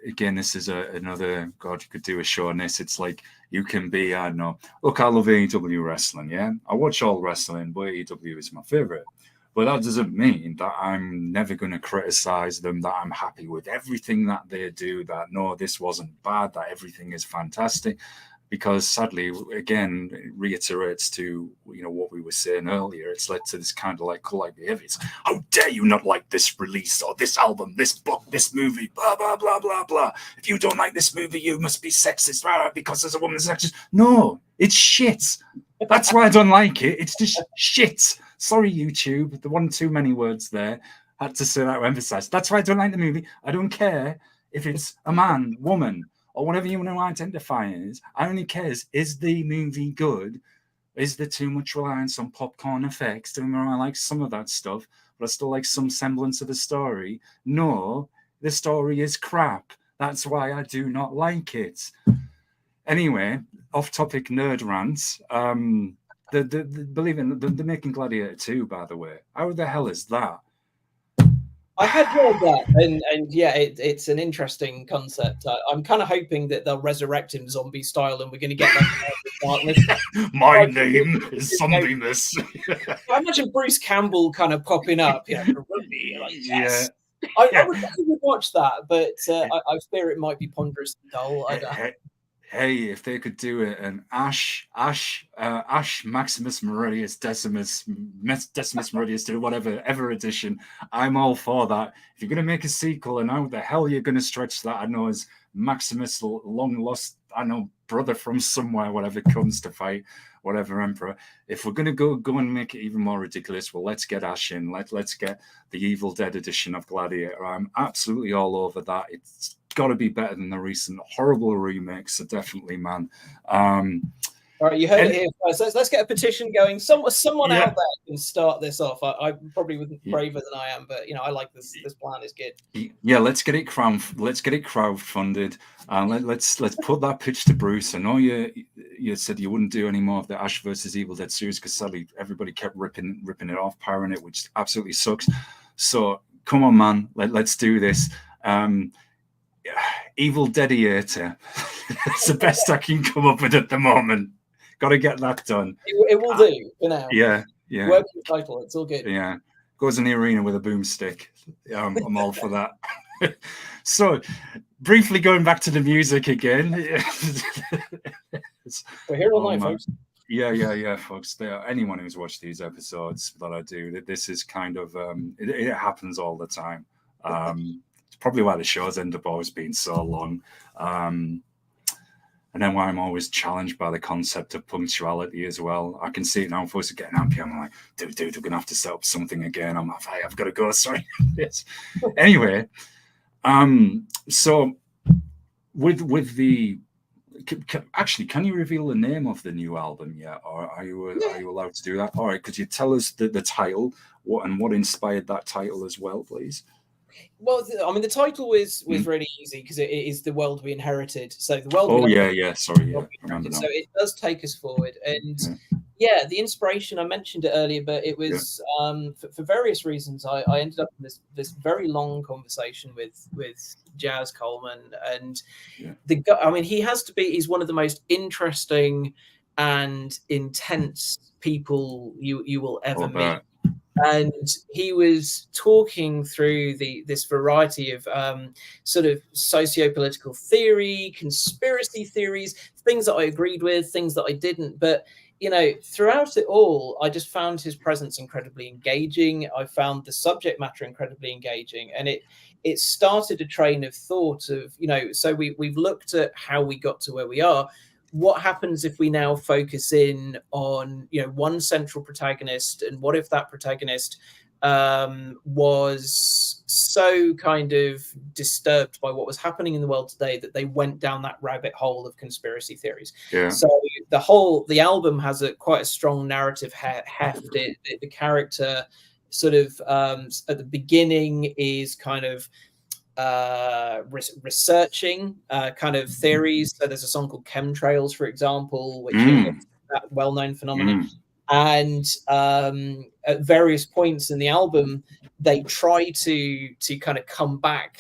again, this is another. God, you could do a show on this. It's like you can be. I don't know. Look, I love AEW wrestling. Yeah, I watch all wrestling, but AEW is my favorite. But that doesn't mean that I'm never going to criticize them, that I'm happy with everything that they do, that no, this wasn't bad, that everything is fantastic. Because sadly, again, it reiterates to what we were saying earlier. It's led to this kind of like cult-like behavior. It's, how dare you not like this release or this album, this book, this movie, blah, blah, blah, blah, blah. If you don't like this movie, you must be sexist because there's a woman sexist. No, it's shit. That's why I don't like it. It's just shit. Sorry, YouTube. The one too many words there. Had to say that to emphasize. That's why I don't like the movie. I don't care if it's a man, woman, or whatever you want to identify as. I only care is the movie good? Is there too much reliance on popcorn effects? Don't get me wrong, I like some of that stuff, but I still like some semblance of the story. No, the story is crap. That's why I do not like it. Anyway, off-topic nerd rants. Believe it, they're making Gladiator 2, by the way. How the hell is that? I had heard that, and yeah, it's an interesting concept. I'm kind of hoping that they'll resurrect him zombie style, and we're going to get like My name is Zombie-ness. I imagine Bruce Campbell kind of popping up, like, yes. Yeah. I would watch that, but I fear it might be ponderous and dull. Hey, if they could do it, an Ash Maximus Meridius Decimus Meridius to whatever ever edition, I'm all for that. If you're going to make a sequel, and how the hell you're going to stretch that, I know as Maximus long lost, I know brother from somewhere, whatever comes to fight whatever emperor. If we're going to go and make it even more ridiculous, well, let's get Ash in. Let's get the Evil Dead edition of Gladiator. I'm absolutely all over that. It's got to be better than the recent horrible remakes. So definitely, man. All right, you heard it here first. Let's get a petition going. Someone out there can start this off. I probably wasn't braver than I am, but I like this. This plan is good. Yeah, let's get it crowdfunded. Let's put that pitch to Bruce. I know you said you wouldn't do any more of the Ash versus Evil Dead series because sadly everybody kept ripping it off, powering it, which absolutely sucks. So come on, man, let's do this. Evil Deadiator. It's the best I can come up with at the moment. Got to get that done. It will do for now. Yeah. Working title. It's all good. Yeah. Goes in the arena with a boomstick. I'm all for that. So, briefly going back to the music again. We're here all night, folks. Yeah, folks. Anyone who's watched these episodes that I do, this is kind of it happens all the time. It's probably why the shows end up always being so long. And then why I'm always challenged by the concept of punctuality as well. I can see it now. Folks are getting happy. I'm like, dude, we're going to have to set up something again. I'm like, I've got to go. Sorry. Yes. Anyway, so with the... Actually, can you reveal the name of the new album yet? Or are you allowed to do that? All right. Could you tell us the title what inspired that title as well, please? Well, I mean, the title was really easy because it is the world we inherited. So the world. Oh yeah. Sorry, yeah. Remember so it does take us forward, and the inspiration I mentioned it earlier, but it was for various reasons. I ended up in this very long conversation with Jazz Coleman, and he's one of the most interesting and intense people you will ever meet. And he was talking through this variety of sort of socio-political theory, conspiracy theories, things that I agreed with, things that I didn't. But, throughout it all, I just found his presence incredibly engaging. I found the subject matter incredibly engaging. And it started a train of thought of, so we've looked at how we got to where we are. What happens if we now focus in on one central protagonist, and what if that protagonist was so kind of disturbed by what was happening in the world today that they went down that rabbit hole of conspiracy theories? So the album has quite a strong narrative heft. The character sort of at the beginning is kind of researching kind of theories. So there's a song called Chemtrails, for example, which is that well-known phenomenon. And at various points in the album, they try to kind of come back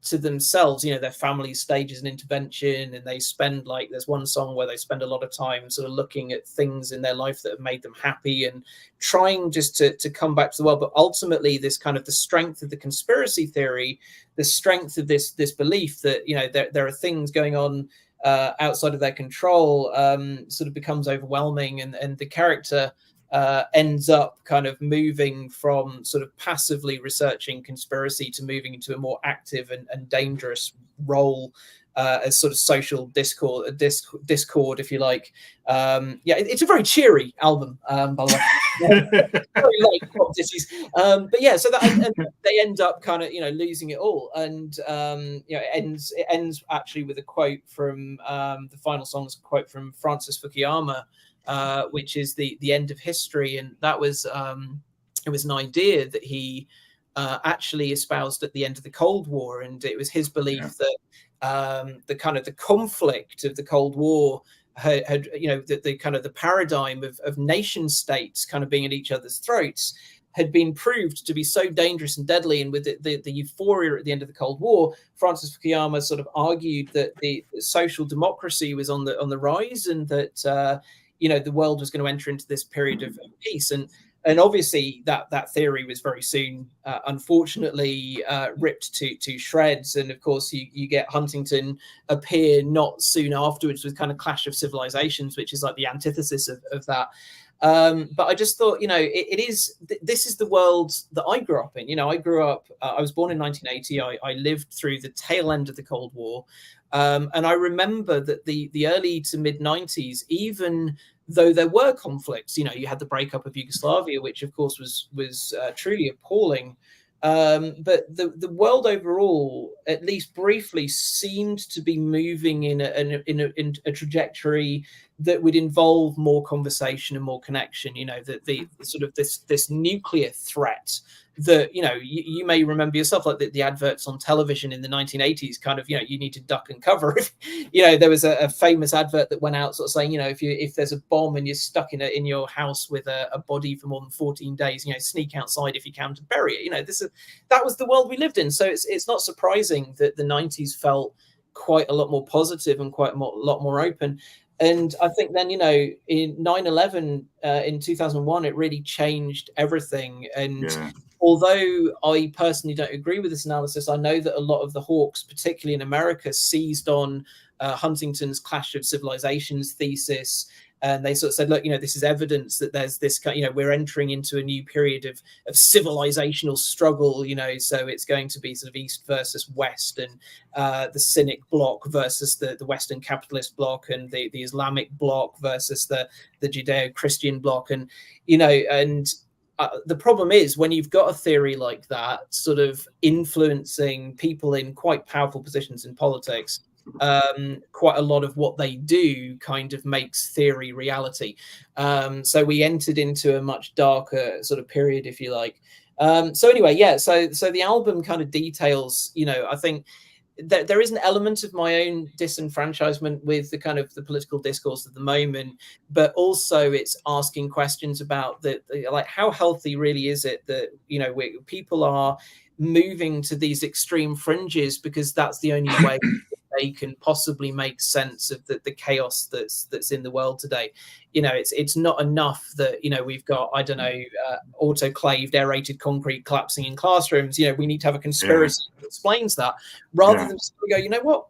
to themselves, their family stages an intervention, and they spend there's one song where they spend a lot of time sort of looking at things in their life that have made them happy and trying just to come back to the world. But ultimately, this kind of the strength of the conspiracy theory, the strength of this belief that there are things going on outside of their control sort of becomes overwhelming, and the character ends up kind of moving from sort of passively researching conspiracy to moving into a more active and dangerous role as sort of social discord, if you like. It's a very cheery album, by the way. Very light pop ditties. But yeah, so that and they end up kind of losing it all, and it ends actually with a quote from the final song's a quote from Francis Fukuyama, which is the end of history, and that was it was an idea that he actually espoused at the end of the Cold War, and it was his belief that the kind of the conflict of the Cold War had the kind of the paradigm of nation states kind of being at each other's throats had been proved to be so dangerous and deadly. And with the euphoria at the end of the Cold War, Francis Fukuyama sort of argued that the social democracy was on the rise, and that the world was going to enter into this period of peace. And obviously that theory was very soon, unfortunately, ripped to shreds. And of course, you get Huntington appear not soon afterwards with kind of Clash of Civilizations, which is like the antithesis of that. But I just thought, this is the world that I grew up in. I grew up, I was born in 1980. I lived through the tail end of the Cold War. And I remember that the early to mid 90s, even though there were conflicts, you had the breakup of Yugoslavia, which of course was truly appalling. But the world overall, at least briefly, seemed to be moving in a trajectory that would involve more conversation and more connection. That the sort of this nuclear threat that you may remember yourself, like the adverts on television in the 1980s, kind of you need to duck and cover. There was a famous advert that went out sort of saying if there's a bomb and you're stuck in your house with a body for more than 14 days, sneak outside if you can to bury it. That was the world we lived in. So it's not surprising that the 90s felt quite a lot more positive and quite a lot more open. And I think then, in 9/11 in 2001, it really changed everything. And although I personally don't agree with this analysis, I know that a lot of the hawks, particularly in America, seized on Huntington's Clash of Civilizations thesis. And they sort of said, look, this is evidence that there's this, we're entering into a new period of civilizational struggle, so it's going to be sort of East versus West, and the Cynic bloc versus the Western capitalist bloc, and the Islamic bloc versus the Judeo-Christian bloc. And, the problem is when you've got a theory like that sort of influencing people in quite powerful positions in politics, quite a lot of what they do kind of makes theory reality. So we entered into a much darker sort of period, if you like. So anyway, so the album kind of details, I think there is an element of my own disenfranchisement with the kind of the political discourse at the moment, but also it's asking questions about like how healthy really is it that people are moving to these extreme fringes because that's the only way they can possibly make sense of the chaos that's in the world today. It's not enough that we've got autoclaved aerated concrete collapsing in classrooms. We need to have a conspiracy that explains that, rather than go, what,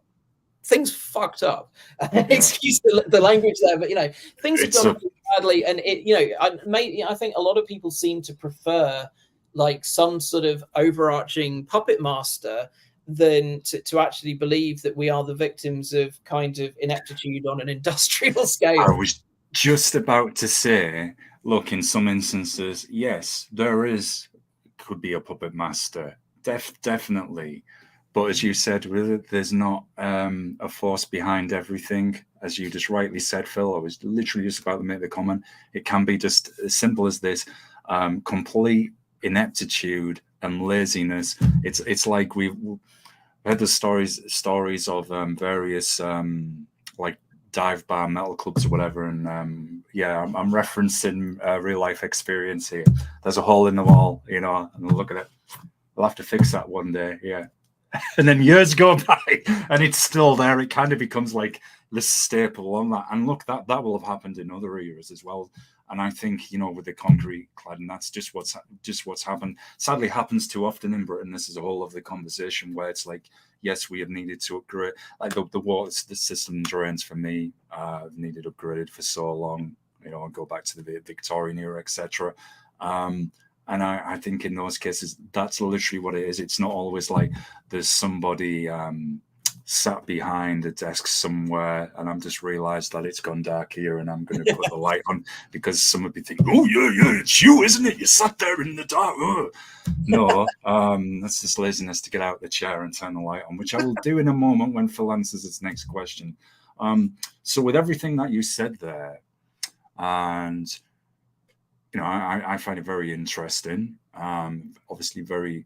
things fucked up. Excuse the language there, but things have gone badly, and I think a lot of people seem to prefer like some sort of overarching puppet master than to actually believe that we are the victims of kind of ineptitude on an industrial scale. I was just about to say, look, in some instances, yes, could be a puppet master, definitely. But as you said, there's not a force behind everything. As you just rightly said, Phil, I was literally just about to make the comment. It can be just as simple as this, complete ineptitude and laziness. It's like we've heard the stories of various like dive bar metal clubs or whatever, and I'm referencing real life experience here. There's a hole in the wall, and look at it. We'll have to fix that one day, and then years go by and it's still there. It kind of becomes like the staple on that. And look, that will have happened in other eras as well. And I think, with the concrete cladding, that's just what's happened. Sadly, happens too often in Britain. This is a whole other conversation where it's like, yes, we have needed to upgrade. Like the water, the system drains for me needed upgraded for so long. I'll go back to the Victorian era, etc. And I think in those cases, that's literally what it is. It's not always like there's somebody sat behind a desk somewhere, and I'm just realised that it's gone dark here, and I'm going to put the light on because some would be thinking, "Oh yeah, it's you, isn't it? You sat there in the dark." Oh. No, that's just laziness to get out of the chair and turn the light on, which I will do in a moment when Phil answers his next question. So with everything that you said there, and I find it very interesting. Obviously, very,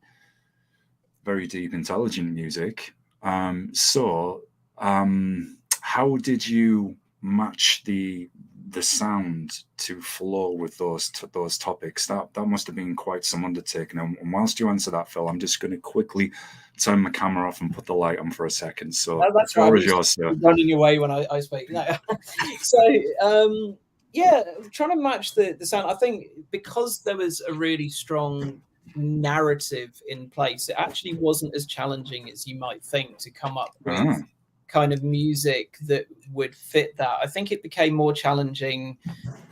very deep, intelligent music. How did you match the sound to flow with those topics? That must have been quite some undertaking. And whilst you answer that, Phil, I'm just going to quickly turn my camera off and put the light on for a second. So the floor is yours, sir. Running away when I speak. No. So yeah, trying to match the sound. I think because there was a really strong narrative in place, it actually wasn't as challenging as you might think to come up with kind of music that would fit that. I think it became more challenging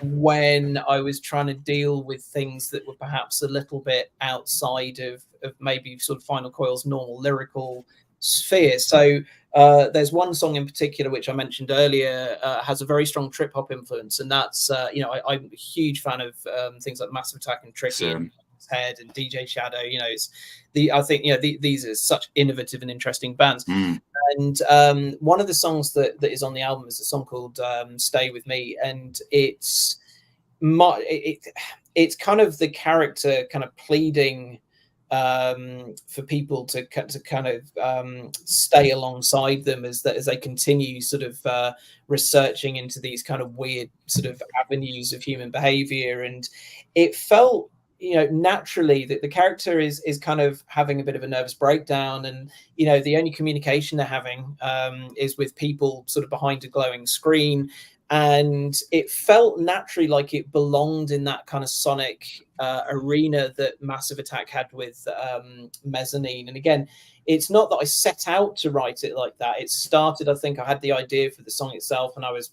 when I was trying to deal with things that were perhaps a little bit outside of maybe sort of Final Coil's normal lyrical sphere. So there's one song in particular which I mentioned earlier has a very strong trip hop influence, and that's I'm a huge fan of things like Massive Attack and Tricky and Head and DJ Shadow. I think these are such innovative and interesting bands. And one of the songs that is on the album is a song called "Stay With Me," and it's kind of the character kind of pleading for people to kind of stay alongside them as they continue sort of researching into these kind of weird sort of avenues of human behavior. And it felt naturally that the character is kind of having a bit of a nervous breakdown, and the only communication they're having is with people sort of behind a glowing screen. And it felt naturally like it belonged in that kind of sonic arena that Massive Attack had with Mezzanine. And again, it's not that I set out to write it like that. It started, I think I had the idea for the song itself, and I was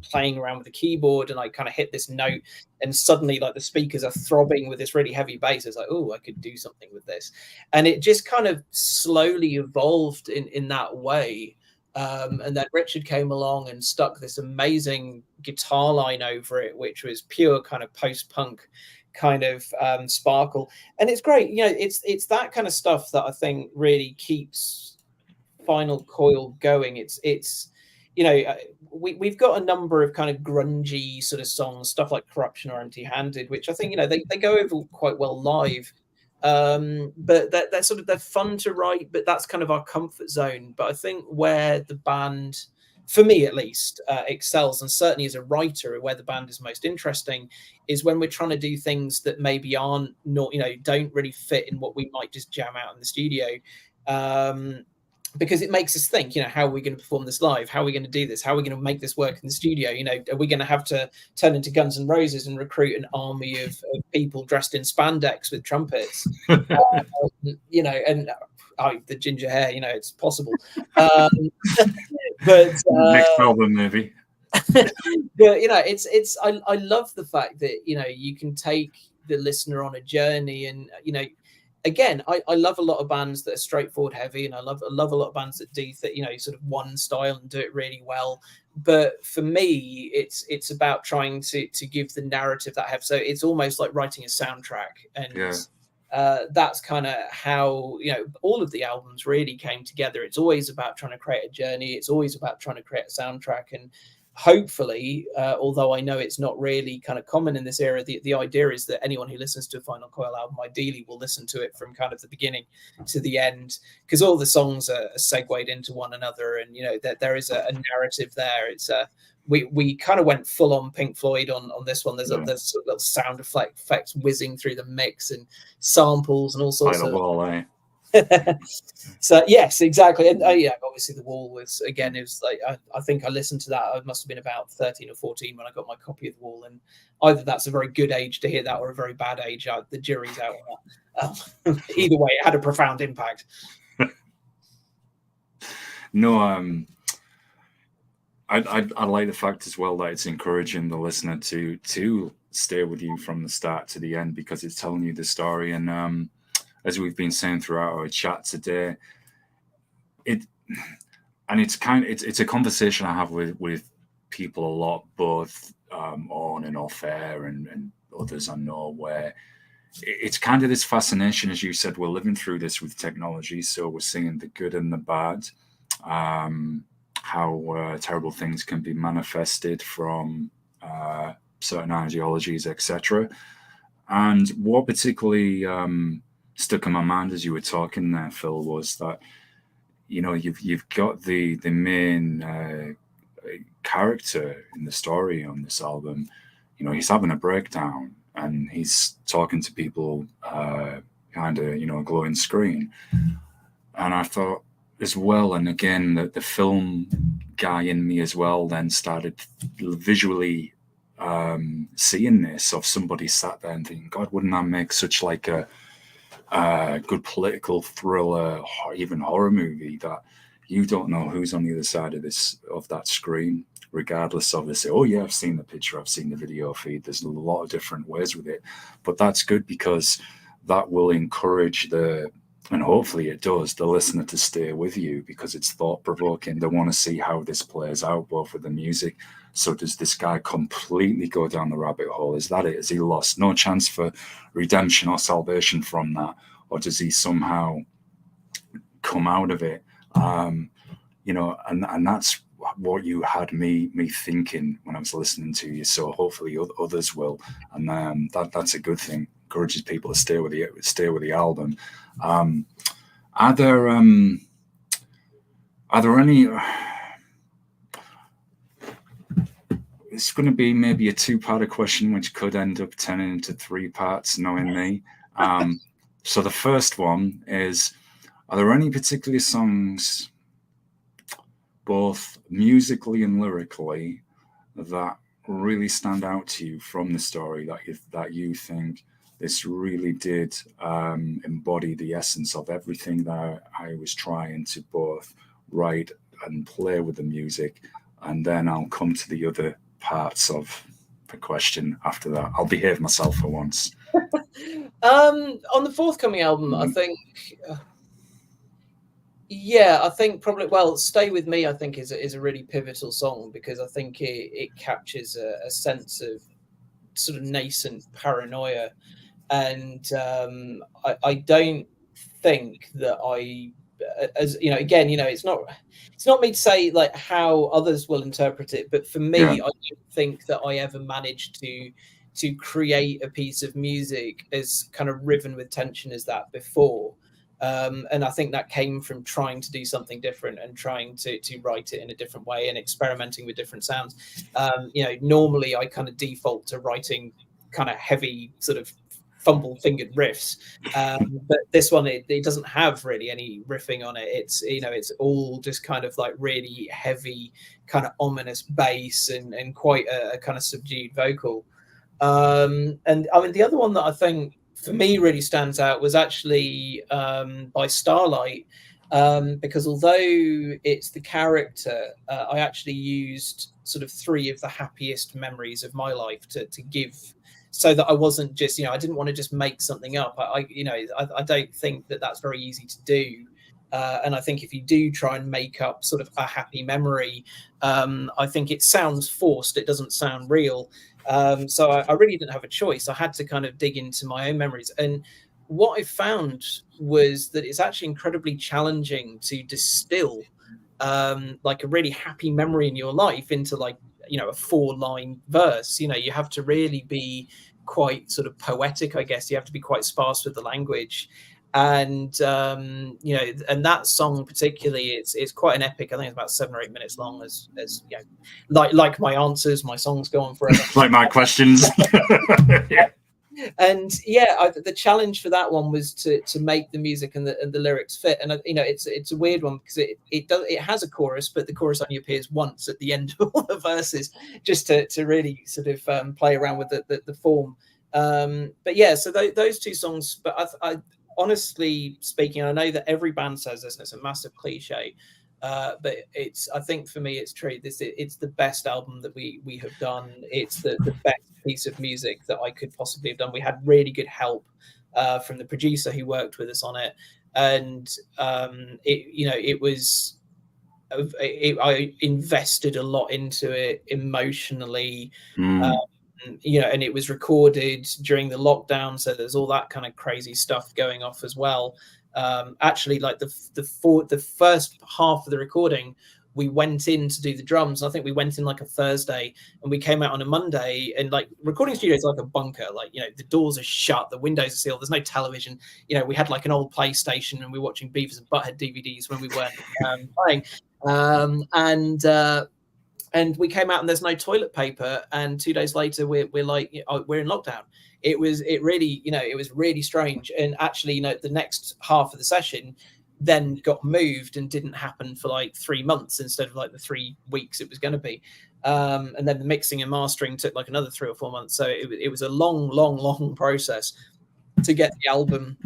playing around with the keyboard, and I kind of hit this note, and suddenly like the speakers are throbbing with this really heavy bass. It's like, oh, I could do something with this. And it just kind of slowly evolved in that way. And then Richard came along and stuck this amazing guitar line over it, which was pure kind of post-punk kind of sparkle. And it's great. It's that kind of stuff that I think really keeps Final Coil going. We've got a number of kind of grungy sort of songs, stuff like Corruption or Empty Handed, which I think, they go over quite well live. But they're fun to write, but that's kind of our comfort zone. But I think where the band, for me at least, excels, and certainly as a writer, where the band is most interesting, is when we're trying to do things that maybe don't really fit in what we might just jam out in the studio. Because it makes us think, how are we going to perform this live? How are we going to do this? How are we going to make this work in the studio? Are we going to have to turn into Guns N' Roses and recruit an army of people dressed in spandex with trumpets? And the ginger hair, it's possible. But next album, maybe. But I love the fact that you can take the listener on a journey, and again, I love a lot of bands that are straightforward heavy, and I love a lot of bands that do sort of one style and do it really well. But for me, it's about trying to give the narrative that I have. So it's almost like writing a soundtrack, and that's kind of how all of the albums really came together. It's always about trying to create a journey. It's always about trying to create a soundtrack, and hopefully, although I know it's not really kind of common in this era, the idea is that anyone who listens to a Final Coil album ideally will listen to it from kind of the beginning to the end, because all the songs are segued into one another, and there is a narrative there. It's we kind of went full on Pink Floyd on this one. There's little sound effects whizzing through the mix, and samples and all sorts of. So yes, exactly. And obviously the Wall was like I think I listened to that. I must have been about 13 or 14 when I got my copy of the Wall, and either that's a very good age to hear that or a very bad age. The jury's out on that. Either way, it had a profound impact. No, I like the fact as well that it's encouraging the listener to stay with you from the start to the end, because it's telling you the story. And as we've been saying throughout our chat today, and it's a conversation I have with people a lot, both on and off air, and others I know, where it's kind of this fascination, as you said, we're living through this with technology, so we're seeing the good and the bad, how terrible things can be manifested from certain ideologies, etc. And what particularly stuck in my mind as you were talking there, Phil, was that you've got the main character in the story on this album. He's having a breakdown and he's talking to people behind a glowing screen. And I thought as well, and again, the film guy in me as well then started visually seeing this, of somebody sat there and thinking, God, wouldn't that make such like a good political thriller, or even horror movie, that you don't know who's on the other side of that screen, regardless of this. Oh yeah, I've seen the picture, I've seen the video feed. There's a lot of different ways with it, but that's good because that will encourage and hopefully it does, the listener to stay with you because it's thought provoking. They want to see how this plays out, both with the music. So does this guy completely go down the rabbit hole? Is that it? Is he lost? No chance for redemption or salvation from that? Or does he somehow come out of it? And that's what you had me thinking when I was listening to you. So hopefully others will, and that's a good thing. Encourages people to stay with the album. Are there any? It's going to be maybe a two-parter question, which could end up turning into three parts, knowing me. So the first one is: are there any particular songs, both musically and lyrically, that really stand out to you from the story that you think this really did embody the essence of everything that I was trying to both write and play with the music? And then I'll come to the other parts of the question after that. I'll behave myself for once. On the forthcoming album, I think, I think probably, well, Stay With Me, I think is a really pivotal song, because I think it captures a sense of sort of nascent paranoia. And I don't think that it's not me to say like how others will interpret it, but for me, I don't think that I ever managed to create a piece of music as kind of riven with tension as that before. And I think that came from trying to do something different and trying to write it in a different way and experimenting with different sounds. Normally I kind of default to writing kind of heavy sort of fumble-fingered riffs, but this one it doesn't have really any riffing on it. It's all just kind of like really heavy, kind of ominous bass and quite a kind of subdued vocal. And I mean, the other one that I think for me really stands out was actually by Starlight, because although it's the character, I actually used sort of three of the happiest memories of my life to give, so that I wasn't just, I didn't want to just make something up. I don't think that that's very easy to do. And I think if you do try and make up sort of a happy memory, I think it sounds forced. It doesn't sound real. So I really didn't have a choice. I had to kind of dig into my own memories. And what I found was that it's actually incredibly challenging to distill like a really happy memory in your life into like, a 4-line verse. You have to really be quite sort of poetic, I guess. You have to be quite sparse with the language. And and that song particularly, it's quite an epic. I think it's about 7 or 8 minutes long, as like my answers, my songs go on forever. Like my questions. Yeah. And the challenge for that one was to make the music and the lyrics fit. And it's a weird one because it has a chorus, but the chorus only appears once at the end of all the verses, just to really sort of play around with the form. But yeah, so those two songs. But I honestly speaking, I know that every band says this, and it's a massive cliche, but I think for me it's true. It's the best album that we have done. It's the best piece of music that I could possibly have done. We had really good help from the producer who worked with us on it, and it was I invested a lot into it emotionally. You know, and it was recorded during the lockdown, so there's all that kind of crazy stuff going off as well. Actually, like the first half of the recording, we went in to do the drums. I think we went in like a Thursday, and we came out on a Monday. And like recording studio is like a bunker. Like, you know, the doors are shut, the windows are sealed, there's no television. You know, we had like an old PlayStation, and we were watching Beavis and Butthead DVDs when we weren't playing. And we came out and there's no toilet paper, and 2 days later we're like, we're in lockdown. It was really strange. And actually, you know, the next half of the session then got moved and didn't happen for like 3 months instead of like the 3 weeks it was going to be. And then the mixing and mastering took like another 3 or 4 months. So it was a long process to get the album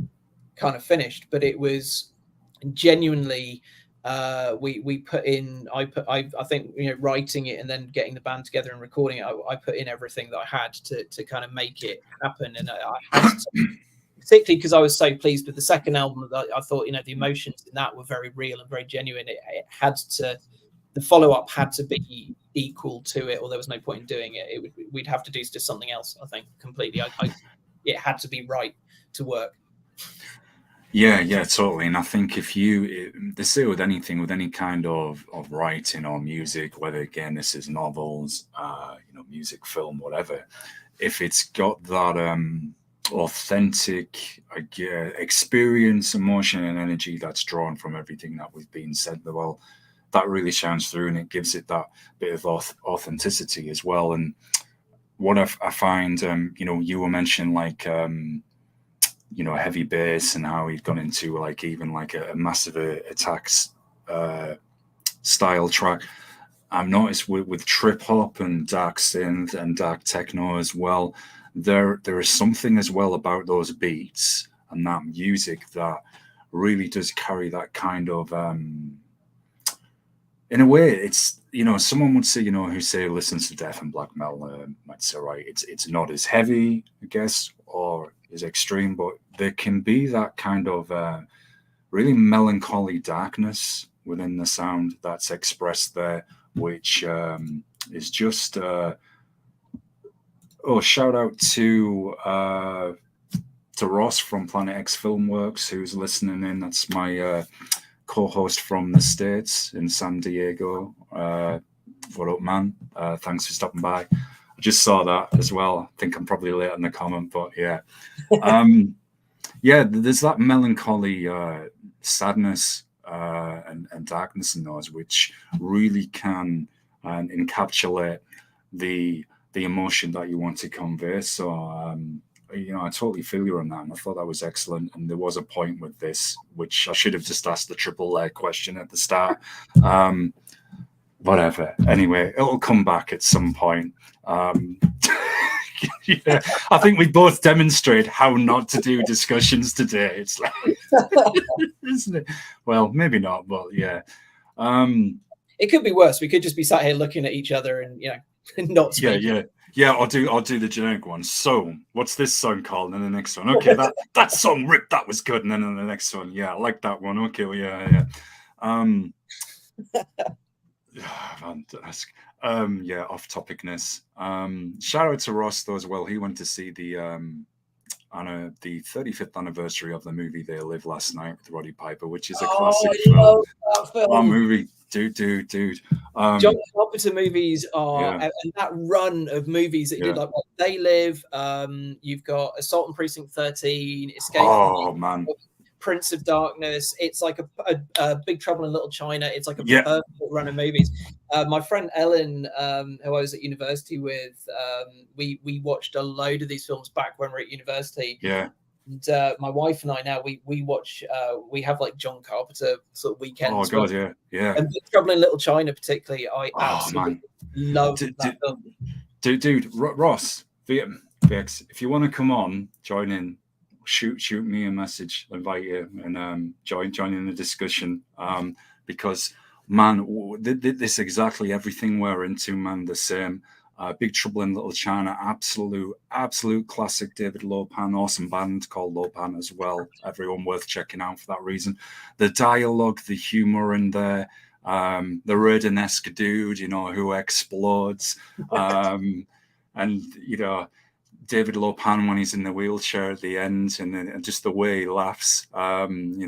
kind of finished. But it was genuinely, we put in, I think, you know, writing it and then getting the band together and recording it, I put in everything that I had to kind of make it happen. And I had to, particularly because I was so pleased with the second album, that I thought, you know, the emotions in that were very real and very genuine. It had to, the follow-up had to be equal to it, or there was no point in doing it. We'd have to do just something else, I think, completely. It had to be right to work. Yeah, totally. And I think they say with anything, with any kind of writing or music, whether again this is novels, you know, music, film, whatever, if it's got that authentic experience, emotion, and energy that's drawn from everything that was being said, well, that really shines through, and it gives it that bit of authenticity as well. And what I find, you know, you were mentioning like, you know, heavy bass, and how he'd gone into like even like a massive attacks style track. I've noticed with trip hop and dark synth and dark techno as well, there is something as well about those beats and that music that really does carry that kind of in a way, it's, you know, someone would say, you know, who say listens to death and black metal, might say, right, it's not as heavy, I guess, or as extreme, but there can be that kind of really melancholy darkness within the sound that's expressed there, which is just shout out to Ross from Planet X Filmworks, who's listening in. That's my co-host from the States in San Diego. What up, man? Thanks for stopping by. I just saw that as well. I think I'm probably late in the comment, but yeah. Yeah, there's that melancholy sadness and darkness in those, which really can encapsulate the emotion that you want to convey. So, you know, I totally feel you on that, and I thought that was excellent. And there was a point with this, which I should have just asked the triple layer question at the start. Whatever. Anyway, it'll come back at some point. Yeah, I think we both demonstrate how not to do discussions today. It's like, isn't it? Well, maybe not, but yeah. It could be worse. We could just be sat here looking at each other and, you know, not speaking. Yeah. I'll do the generic one. So, what's this song called? And the next one, okay, that song ripped. That was good. And then the next one, yeah, I like that one. Okay, well, yeah. Fantastic. Yeah, off topicness. Shout out to Ross though as well. He went to see the 35th anniversary of the movie They Live last night with Roddy Piper, which is a classic film. Oh, movie, dude. John Carpenter movies are, and that run of movies that you did, like They Live. You've got Assault on Precinct 13, Escape. Oh man. Prince of Darkness. It's like a Big Trouble in Little China. It's like a perfect run of movies. My friend Ellen, who I was at university with, we watched a load of these films back when we were at university. Yeah. And my wife and I now we watch. We have like John Carpenter sort of weekends. Oh god, yeah. And Big Trouble in Little China, particularly, I absolutely love that film. Dude, Ross, VX, if you want to come on, join in. Shoot me a message, invite you, and join in the discussion, because man, this exactly everything we're into, man, the same. Big Trouble in Little China, absolute classic. David Lopan, awesome band called Lopan as well, everyone worth checking out for that reason. The dialogue, the humor in there, the Raiden-esque dude, who explodes, and David Lopan when he's in the wheelchair at the end, and just the way he laughs, and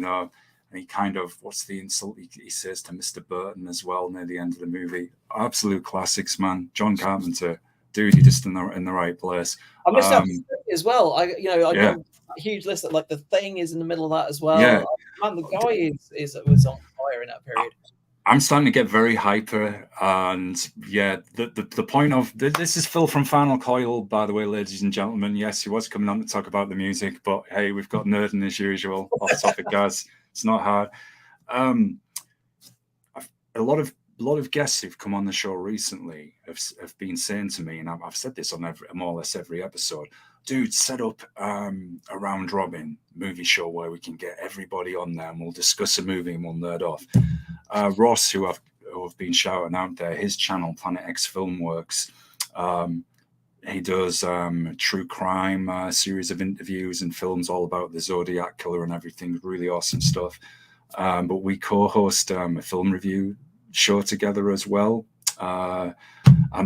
he kind of, what's the insult he says to Mr. Burton as well near the end of the movie? Absolute classics, man. John Carpenter, dude, you're just in the right place. I missed out as well. I got a huge list. Like The Thing is in the middle of that as well. Yeah. Man, the guy was on fire in that period. I'm starting to get very hyper, and the point of this is Phil from Final Coil, by the way, ladies and gentlemen. Yes, he was coming on to talk about the music, but hey, we've got nerding as usual. Off topic, guys. It's not hard. A lot of guests who've come on the show recently have been saying to me, and I've said this on more or less every episode, dude, set up a round robin movie show where we can get everybody on there and we'll discuss a movie and we'll nerd off. Ross, who have been shouting out there, his channel, Planet X Filmworks, he does true crime series of interviews and films all about the Zodiac Killer and everything. Really awesome stuff. But we co-host a film review show together as well. And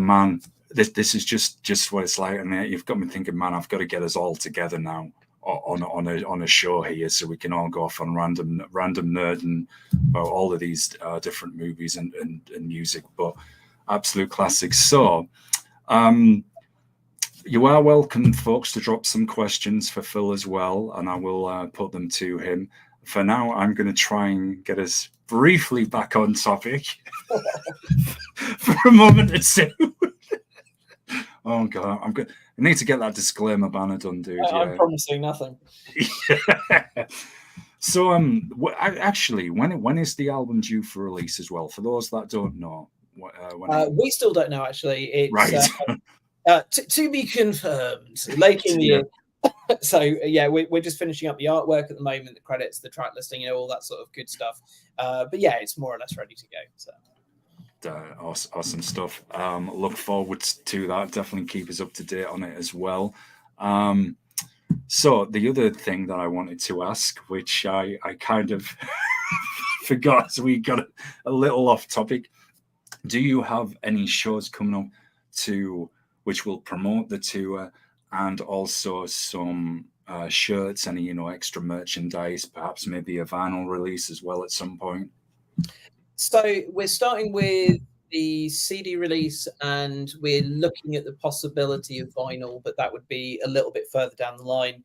man, this is just what it's like. And you've got me thinking, man, I've got to get us all together now on a show here so we can all go off on random nerding about all of these different movies and music, but absolute classics. So you are welcome, folks, to drop some questions for Phil as well, and I will put them to him. For now, I'm going to try and get us briefly back on topic for a moment or two. Oh God, I need to get that disclaimer banner done, dude. I'm promising nothing. So, actually, when is the album due for release as well? For those that don't know, we still don't know. Actually, it's right. To be confirmed later in the year. So yeah, we're just finishing up the artwork at the moment, the credits, the track listing, all that sort of good stuff. But yeah, it's more or less ready to go. So. Awesome stuff. Look forward to that. Definitely keep us up to date on it as well. So the other thing that I wanted to ask, which I kind of forgot, so we got a little off topic. Do you have any shows coming up which will promote the tour, and also some shirts, any extra merchandise, perhaps maybe a vinyl release as well at some point? So we're starting with the CD release, and we're looking at the possibility of vinyl, but that would be a little bit further down the line.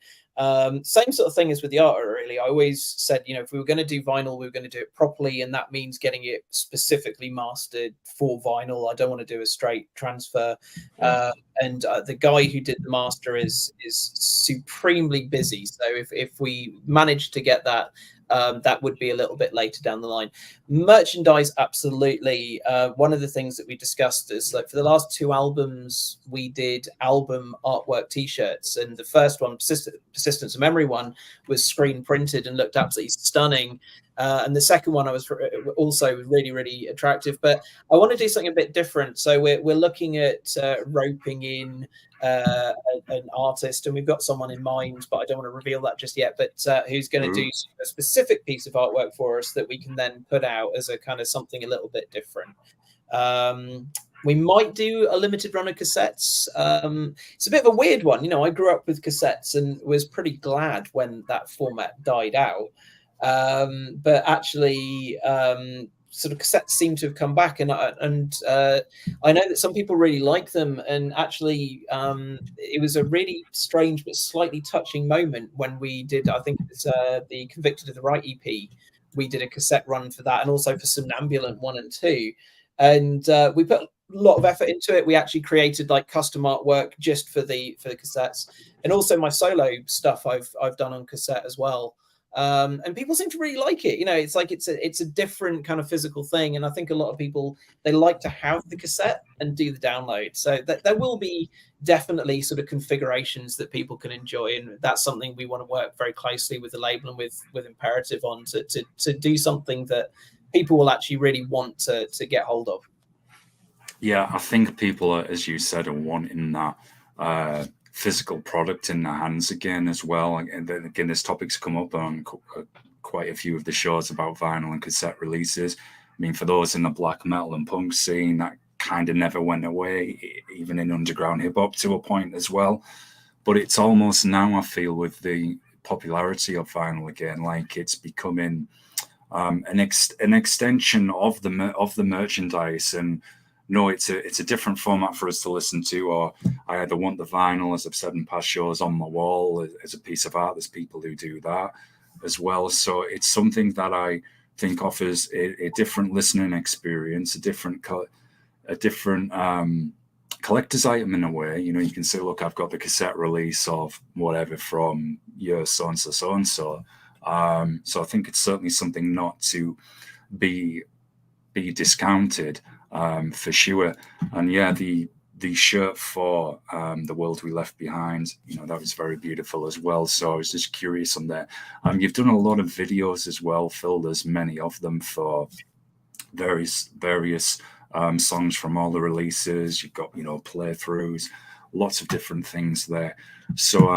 Same sort of thing as with the art, really. I always said, if we were going to do vinyl, we were going to do it properly, and that means getting it specifically mastered for vinyl. I don't want to do a straight transfer. And the guy who did the master is supremely busy. So if we manage to get that, that would be a little bit later down the line. Merchandise, absolutely. One of the things that we discussed is, like, for the last 2 albums, we did album artwork T-shirts, and the first one, Persistence of Memory one, was screen printed and looked absolutely stunning. And the second one I was also really, really attractive. But I want to do something a bit different. So we're looking at roping in an artist, and we've got someone in mind, but I don't want to reveal that just yet. But who's going to do a specific piece of artwork for us that we can then put out as a kind of something a little bit different. We might do a limited run of cassettes. It's a bit of a weird one. I grew up with cassettes and was pretty glad when that format died out. But actually, sort of cassettes seem to have come back, and I know that some people really like them. And actually, it was a really strange but slightly touching moment when we did, I think it's the Convicted of the Right EP. We did a cassette run for that, and also for Somnambulant 1 and 2. And we put a lot of effort into it. We actually created like custom artwork just for the cassettes, and also my solo stuff I've done on cassette as well. And people seem to really like it. It's like it's a different kind of physical thing, and I think a lot of people, they like to have the cassette and do the download. So there will be definitely sort of configurations that people can enjoy, and that's something we want to work very closely with the label and with Imperative on to do something that people will actually really want to get hold of. Yeah, I think people, as you said, are wanting that physical product in their hands again as well. And then again, this topic's come up on quite a few of the shows about vinyl and cassette releases. mean, for those in the black metal and punk scene, that kind of never went away, even in underground hip hop to a point as well. But it's almost now, I feel, with the popularity of vinyl again, like it's becoming an extension of the merchandise. And no, it's a different format for us to listen to. Or I either want the vinyl, as I've said in past shows, on my wall as a piece of art. There's people who do that as well. So it's something that I think offers a different listening experience, a different collector's item in a way. You know, you can say, look, I've got the cassette release of whatever from year so and so. So I think it's certainly something not to be discounted, for sure. And yeah, the shirt for The World We Left Behind, you know, that was very beautiful as well. So I was just curious on that. You've done a lot of videos as well, Phil. There's many of them for various songs from all the releases. You've got, you know, playthroughs, lots of different things there. So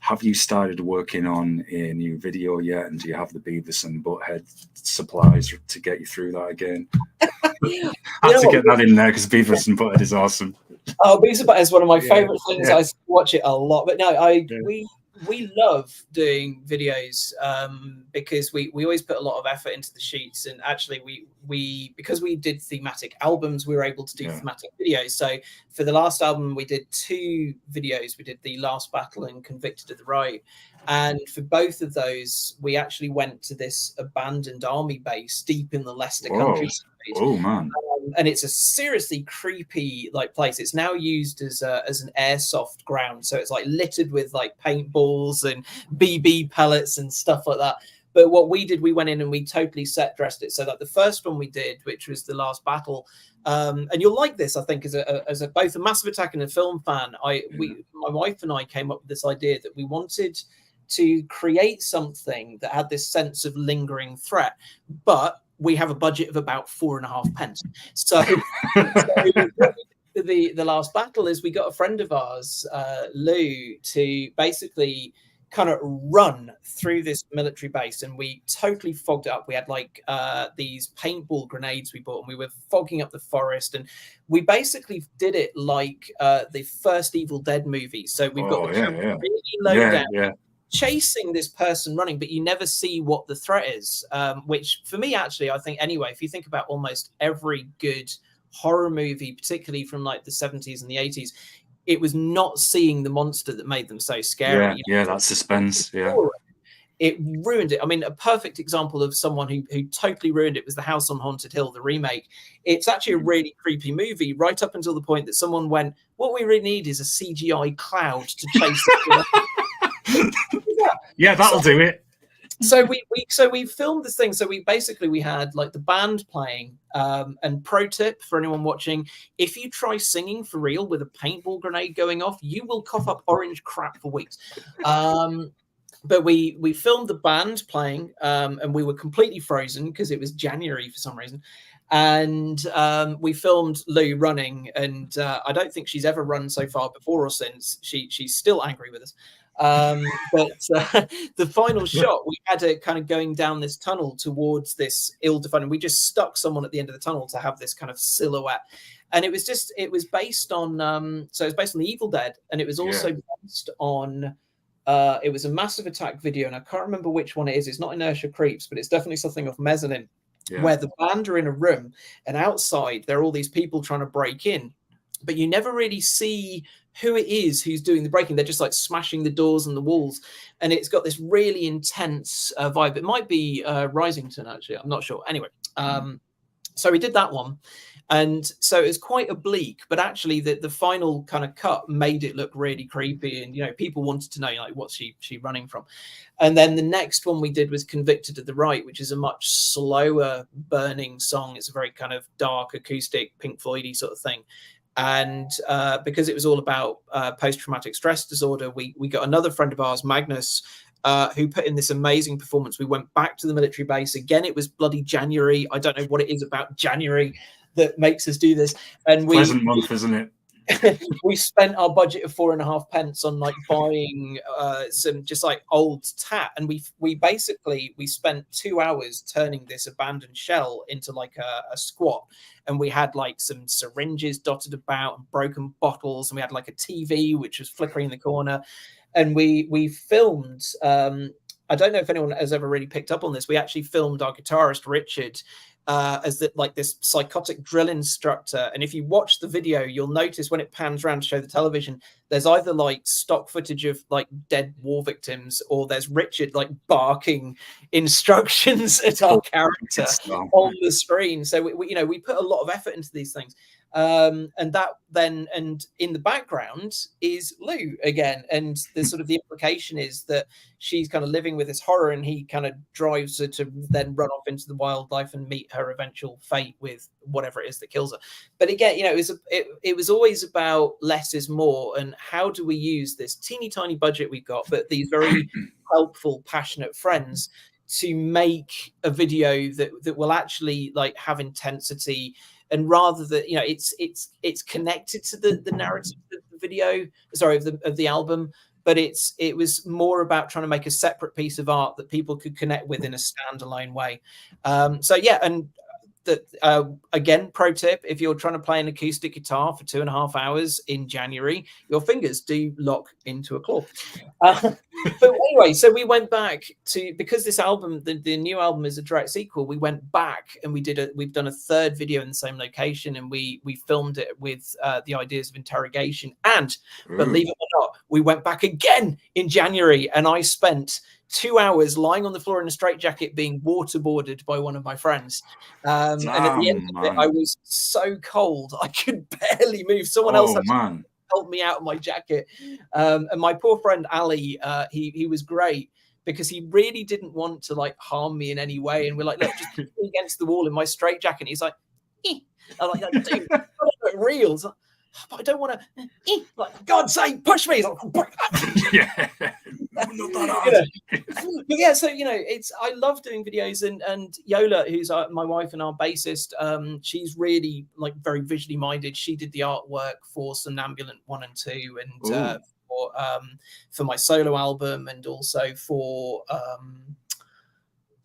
have you started working on a new video yet? And do you have the Beavis and Butthead supplies to get you through that again? I have to get that in there because Beavis and Butthead is awesome. Oh, Beavis and Butthead is one of my favorite things. I watch it a lot. But no, we love doing videos because we always put a lot of effort into the sheets. And actually we because we did thematic albums, we were able to do thematic videos. So for the last album, we did 2 videos. We did The Last Battle and Convicted of the Right. And for both of those, we actually went to this abandoned army base deep in the Leicester countryside. Oh man. And it's a seriously creepy like place. It's now used as an airsoft ground, so it's like littered with like paintballs and BB pellets and stuff like that. But what we did, we went in and we totally set dressed it. So like the first one we did, which was The Last Battle, and you'll like this, I think, as a both a Massive Attack and a film fan. My wife and I came up with this idea that we wanted to create something that had this sense of lingering threat, but we have a budget of about 4.5 pence. So the Last Battle is we got a friend of ours, Lou, to basically kind of run through this military base, and we totally fogged it up. We had like these paintball grenades we bought, and we were fogging up the forest, and we basically did it like the first Evil Dead movie. So we've got the camera really low down, chasing this person running, but you never see what the threat is, which for me, actually, I think anyway, if you think about almost every good horror movie, particularly from like the 70s and the 80s, it was not seeing the monster that made them so scary. That suspense. It ruined it. I mean, a perfect example of someone who totally ruined it was The House on Haunted Hill, the remake. It's actually a really creepy movie right up until the point that someone went, what we really need is a CGI cloud to chase that'll do it. So we filmed this thing. So we had like the band playing. And pro tip for anyone watching: if you try singing for real with a paintball grenade going off, you will cough up orange crap for weeks. But we filmed the band playing, and we were completely frozen because it was January for some reason. And we filmed Lou running, and I don't think she's ever run so far before or since. She's still angry with us. But the final shot, we had it kind of going down this tunnel towards this ill-defined, and we just stuck someone at the end of the tunnel to have this kind of silhouette. And it was based on so it was based on the Evil Dead, and it was also based on it was a Massive Attack video, and I can't remember which one it is. It's not Inertia Creeps, but it's definitely something off Mezzanine, where the band are in a room, and outside there are all these people trying to break in, but you never really see who it is who's doing the breaking. They're just like smashing the doors and the walls, and it's got this really intense vibe. It might be Risington, actually, I'm not sure. Anyway, so we did that one, and so it was quite oblique, but actually the final kind of cut made it look really creepy, and people wanted to know like what's she running from. And then the next one we did was Convicted of the Right, which is a much slower burning song. It's a very kind of dark acoustic Pink Floyd-y sort of thing. And because it was all about post-traumatic stress disorder, we got another friend of ours, Magnus, who put in this amazing performance. We went back to the military base. Again, it was bloody January. I don't know what it is about January that makes us do this. And pleasant month, isn't it? we spent our budget of 4.5 pence on like buying some just like old tat, and we basically spent 2 hours turning this abandoned shell into like a squat, and we had like some syringes dotted about and broken bottles, and we had like a TV which was flickering in the corner, and we filmed. I don't know if anyone has ever really picked up on this. We actually filmed our guitarist Richard as like this psychotic drill instructor. And if you watch the video, you'll notice when it pans around to show the television, there's either like stock footage of like dead war victims, or there's Richard like barking instructions at our character on the screen. So we put a lot of effort into these things. And in the background is Lou again, and the sort of the implication is that she's kind of living with this horror, and he kind of drives her to then run off into the wildlife and meet her eventual fate with whatever it is that kills her. But again, it was always about less is more, and how do we use this teeny tiny budget we've got, but these very helpful, passionate friends, to make a video that will actually like have intensity. And rather that, it's connected to the narrative of the video, of the album, but it was more about trying to make a separate piece of art that people could connect with in a standalone way. Again, pro tip: if you're trying to play an acoustic guitar for 2.5 hours in January, your fingers do lock into a claw. But anyway, so we went back to, because this album, the new album, is a direct sequel. We went back and we've done a third video in the same location, and we filmed it with the ideas of interrogation. And believe it or not, we went back again in January, and I spent 2 hours lying on the floor in a straitjacket being waterboarded by one of my friends. And at the end of it, I was so cold I could barely move. Someone else had to help me out of my jacket. And my poor friend Ali, he was great, because he really didn't want to like harm me in any way. And we're like, look, just put me against the wall in my straitjacket. And he's like, I'm like, dude, that's real. Like, but I don't want to, like, God's sake, push me. Like, yeah. But yeah, so I love doing videos, and Yola, who's my wife and our bassist, she's really like very visually minded. She did the artwork for Somnambulant 1 and 2, and for my solo album, and also for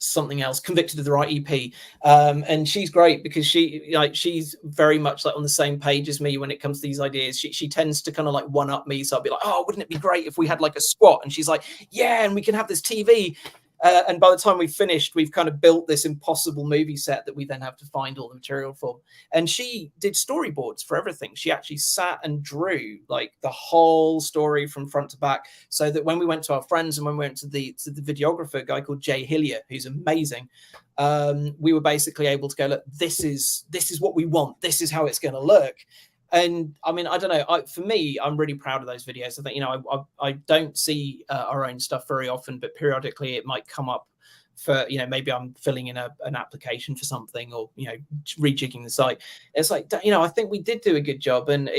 something else, Convicted of the Right EP. And she's great, because she's very much like on the same page as me when it comes to these ideas. She tends to kind of like one up me. So I'll be like, oh, wouldn't it be great if we had like a squat? And she's like, yeah, and we can have this TV. And by the time we've finished, we've kind of built this impossible movie set that we then have to find all the material for. And she did storyboards for everything. She actually sat and drew like the whole story from front to back, so that when we went to our friends and when we went to the videographer, a guy called Jay Hillier, who's amazing, we were basically able to go, look, this is what we want. This is how it's going to look. And I mean, I don't know. For me, I'm really proud of those videos. I think, I don't see our own stuff very often, but periodically it might come up for, maybe I'm filling in an application for something, or, rejigging the site. It's like, I think we did do a good job, and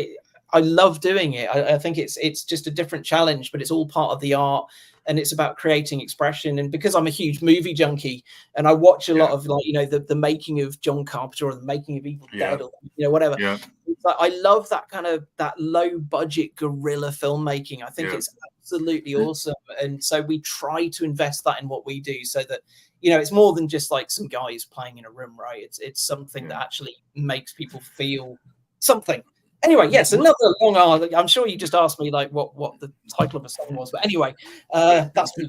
I love doing it. I think it's just a different challenge, but it's all part of the art. And it's about creating expression. And because I'm a huge movie junkie, and I watch a lot of like, the making of John Carpenter, or the making of Evil Dead, or whatever. Yeah. It's like, I love that kind of that low budget guerrilla filmmaking. I think it's absolutely awesome. And so we try to invest that in what we do, so that, it's more than just like some guys playing in a room, right? It's something that actually makes people feel something. Anyway, yes, another long hour. I'm sure you just asked me like what the title of a song was, but anyway, that's me.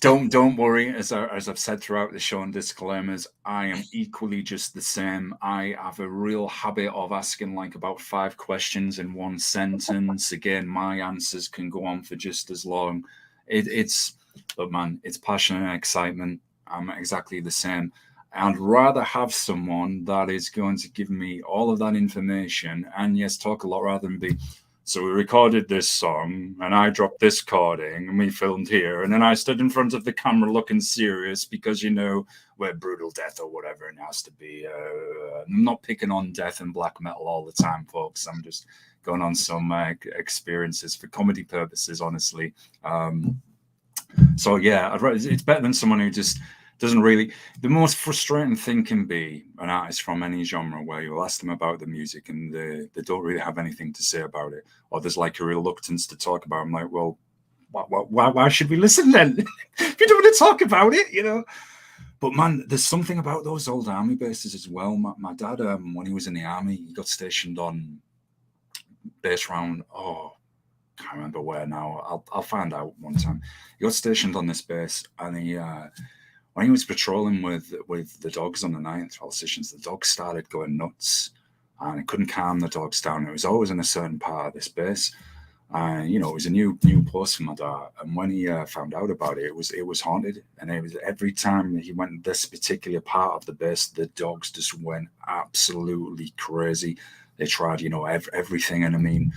Don't worry. As I've said throughout the show and disclaimers, I am equally just the same. I have a real habit of asking like about 5 questions in one sentence. Again, my answers can go on for just as long. Look, man, it's passion and excitement. I'm exactly the same. I'd rather have someone that is going to give me all of that information and, yes, talk a lot, rather than be, so we recorded this song and I dropped this chording and we filmed here. And then I stood in front of the camera looking serious because, we're brutal death or whatever it has to be. I'm not picking on death and black metal all the time, folks. I'm just going on some experiences for comedy purposes, honestly. So, yeah, it's better than someone who just doesn't really. The most frustrating thing can be an artist from any genre where you'll ask them about the music and they don't really have anything to say about it, or there's like a reluctance to talk about it. I'm like, well, why should we listen then? If you don't want to talk about it, you know. But man, there's something about those old army bases as well. My dad, when he was in the army, he got stationed on base round. Oh, can't remember where now. I'll find out one time. He got stationed on this base, and he when he was patrolling with the dogs on the 9th Rail stations, the dogs started going nuts, and he couldn't calm the dogs down. It was always in a certain part of this base. You know, it was a new post for my dad, and when he found out about it, it was haunted. And it was every time he went this particular part of the base, the dogs just went absolutely crazy. They tried, you know, everything, and I mean,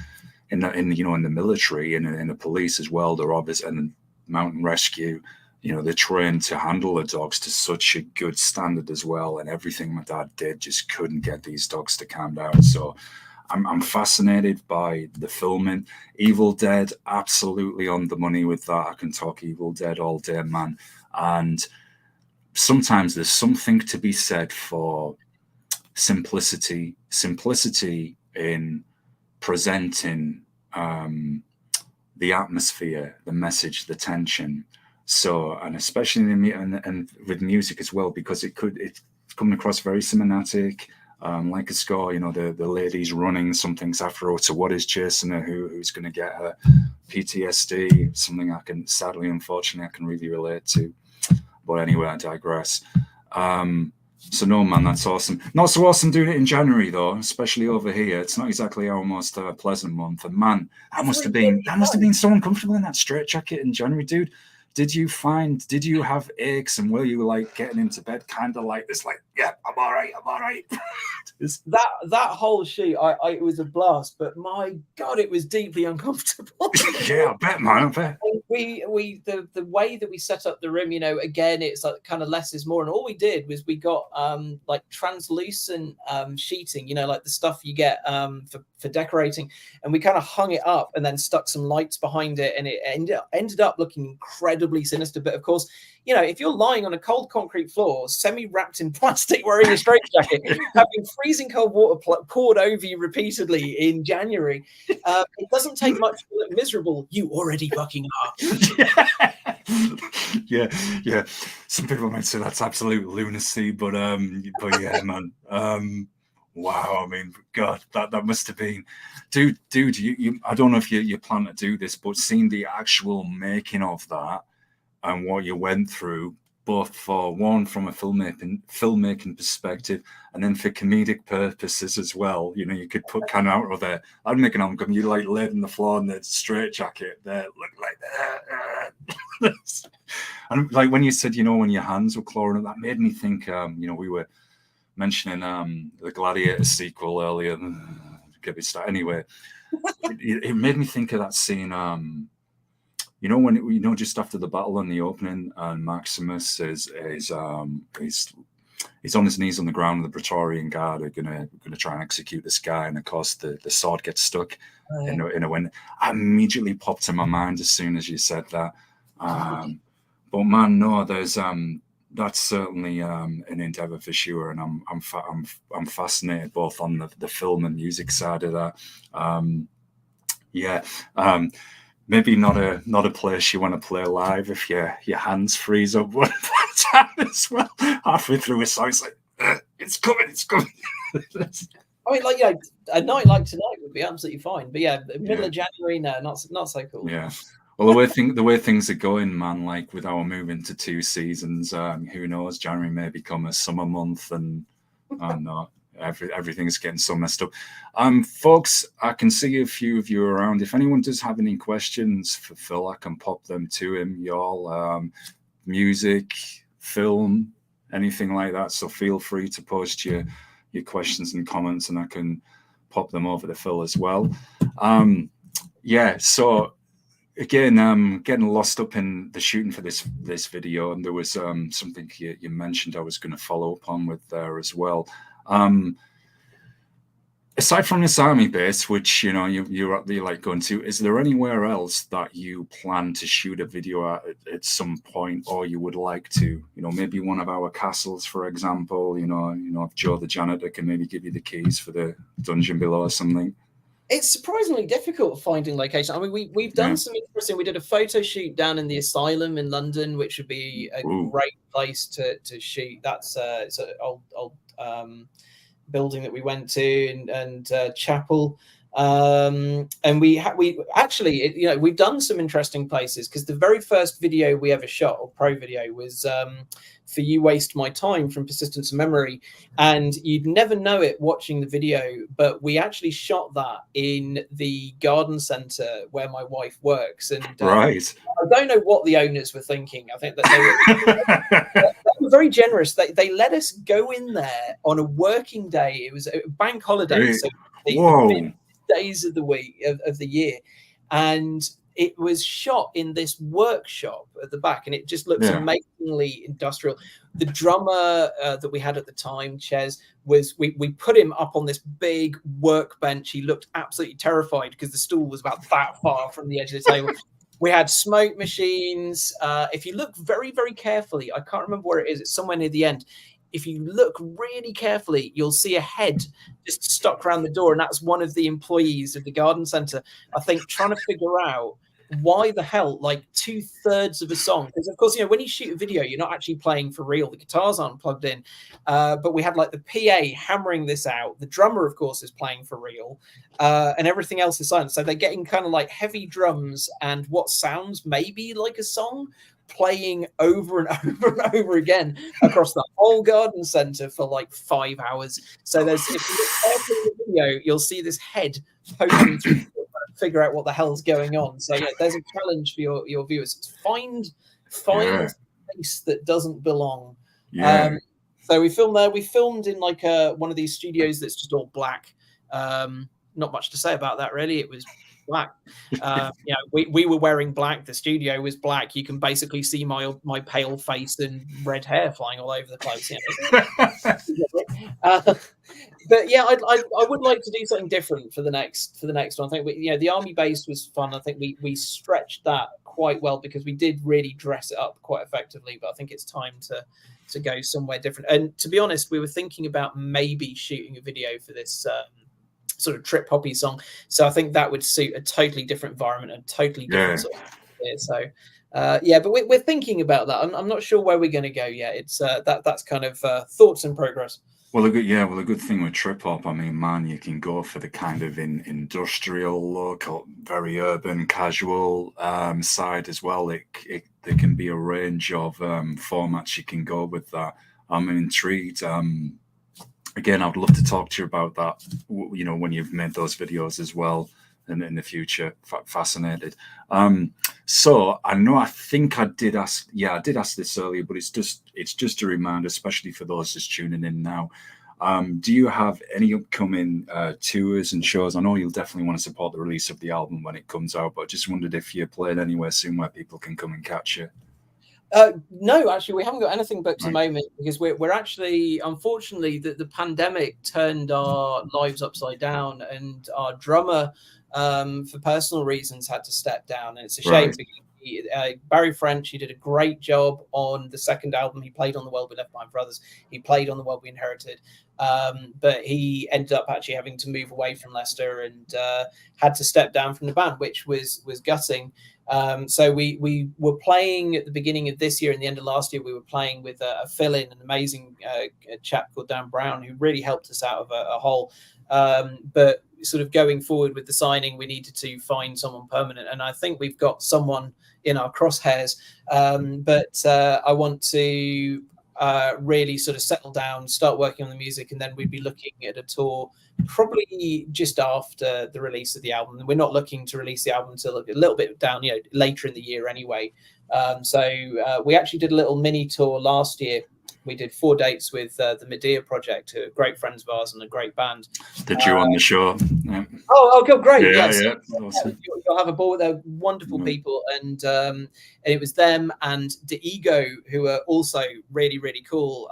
in the military and in the police as well, they're obvious, and mountain rescue, you know, they're trained to handle the dogs to such a good standard as well. And everything my dad did just couldn't get these dogs to calm down. So I'm fascinated by the filming. Evil Dead, absolutely on the money with that. I can talk Evil Dead all day, man. And sometimes there's something to be said for simplicity in presenting the atmosphere, the message, the tension. So, and especially and with music as well, because it's coming across very cinematic. Like a score, you know, the lady's running, something's after her, so what is chasing her, who's going to get her? PTSD, something I can, sadly, unfortunately, I can really relate to. But anyway, I digress. So no, man, that's awesome. Not so awesome doing it in January though, especially over here. It's not exactly our most pleasant month. And man, that must have been so uncomfortable in that straitjacket in January, dude. Did you have aches, and were you like getting into bed kind of like this, like, yeah, I'm all right. that whole shoot, it was a blast, but my God, it was deeply uncomfortable. Yeah, I bet, man. I bet. The way that we set up the room, you know, again, it's like kind of less is more, and all we did was we got like translucent sheeting, you know, like the stuff you get for decorating, and we kind of hung it up and then stuck some lights behind it, and it ended up looking incredibly sinister. But of course, you know, if you're lying on a cold concrete floor, semi-wrapped in plastic, wearing a straitjacket, having freezing cold water poured over you repeatedly in January, it doesn't take much to look miserable. You already fucking are. Yeah. Some people might say that's absolute lunacy, but yeah, man. Wow, I mean, God, that must have been, dude. You I don't know if you plan to do this, but seeing the actual making of that and what you went through, both for one from a filmmaking perspective, and then for comedic purposes as well. You know, you could put kind of out of there. I'd make an album. You like laid on the floor in the straitjacket there, look like that. And like when you said, you know, when your hands were clawing, that made me think. You know, we were mentioning the Gladiator sequel earlier. Get me started. Anyway, it made me think of that scene. You know, when you know, just after the battle in the opening, and Maximus is he's on his knees on the ground. The Praetorian Guard are gonna try and execute this guy, and of course the sword gets stuck in a wind. I immediately popped in my mind as soon as you said that. But man, no, there's that's certainly an endeavor for sure, and I'm fascinated both on the film and music side of that. Maybe not a place you want to play live if your hands freeze up one time as well. Halfway through a song, it's like it's coming. I mean, like, yeah, a night like tonight would be absolutely fine. But yeah, middle of January, no, not so cool. Yeah. Well, the way things are going, man, like with our move into 2 seasons, who knows? January may become a summer month, and no, everything's getting so messed up. Folks, I can see a few of you around. If anyone does have any questions for Phil, I can pop them to him, y'all. Music, film, anything like that. So feel free to post your questions and comments, and I can pop them over to Phil as well. So again, getting lost up in the shooting for this video, and there was something you mentioned I was going to follow up on with there as well. Aside from this army base, which you're like going to, is there anywhere else that you plan to shoot a video at some point, or you would like to? Maybe one of our castles, for example. If Joe the janitor can maybe give you the keys for the dungeon below or something. It's surprisingly difficult finding location. I mean, we've done some interesting. We did a photo shoot down in the Asylum in London, which would be a great place to shoot. That's it's an old building that we went to, and chapel. And we actually, we've done some interesting places, because the very first video we ever shot, or pro video, was For You Waste My Time from Persistence of Memory. And you'd never know it watching the video, but we actually shot that in the garden centre where my wife works. And right. I don't know what the owners were thinking. I think that they were very generous. They let us go in there on a working day. It was a bank holiday, so the days of the week of the year, and it was shot in this workshop at the back, and it just looks amazingly industrial. The drummer that we had at the time, Ches, we put him up on this big workbench. He looked absolutely terrified because the stool was about that far from the edge of the table. We had smoke machines. If you look very, very carefully, I can't remember where it is. It's somewhere near the end. If you look really carefully, you'll see a head just stuck around the door, and that's one of the employees of the garden centre, I think, trying to figure out why the hell, like 2/3 of a song, because of course, when you shoot a video, you're not actually playing for real. The guitars aren't plugged in, but we had like the PA hammering this out. The drummer, of course, is playing for real, and everything else is silent. So they're getting kind of like heavy drums and what sounds maybe like a song playing over and over and over again across the whole garden centre for like 5 hours. So if you look carefully in the video, you'll see this head poking through, figure out what the hell's going on. So there's a challenge for your viewers. Find a place that doesn't belong. So we filmed there. We filmed in like one of these studios that's just all black. Not much to say about that, really. It was black. We were wearing black. The studio was black. You can basically see my pale face and red hair flying all over the place. But yeah, I would like to do something different for the next one. I think the army base was fun. I think we stretched that quite well because we did really dress it up quite effectively. But I think it's time to go somewhere different. And to be honest, we were thinking about maybe shooting a video for this sort of trip hoppy song. So I think that would suit a totally different environment and totally different sort of idea. So but we're thinking about that. I'm not sure where we're going to go yet. It's that's kind of thoughts in progress. Well, a good thing with trip hop, I mean, man, you can go for the kind of industrial look, or very urban, casual side as well. There can be a range of formats you can go with that. I'm intrigued. Again, I'd love to talk to you about that, when you've made those videos as well in the future. Fascinated. So I think I did ask this earlier, but it's just a reminder, especially for those just tuning in now. Do you have any upcoming tours and shows? I know you'll definitely want to support the release of the album when it comes out, but I just wondered if you're playing anywhere soon where people can come and catch you. No, actually, we haven't got anything booked at the moment because we're actually, unfortunately, the pandemic turned our lives upside down, and our drummer, for personal reasons, had to step down, and it's a shame. Because Barry French, he did a great job on the second album. He played on The World We Left Behind for Others. He played on The World We Inherited. But he ended up actually having to move away from Leicester and had to step down from the band, which was gutting. So we were playing at the beginning of this year and the end of last year. We were playing with a fill-in, an amazing chap called Dan Brown, who really helped us out of a hole. But sort of going forward with the signing, we needed to find someone permanent, and I think we've got someone in our crosshairs. But I want to really sort of settle down, start working on the music, and then we'd be looking at a tour probably just after the release of the album. We're not looking to release the album until a little bit down, later in the year anyway. So we actually did a little mini tour last year. We did 4 dates with the Medea Project, who are great friends of ours and a great band. Did you on the show? Yeah. Oh, great! Yeah, yes. Awesome. You'll have a ball. They're wonderful people, and it was them and De Ego, who are also really, really cool.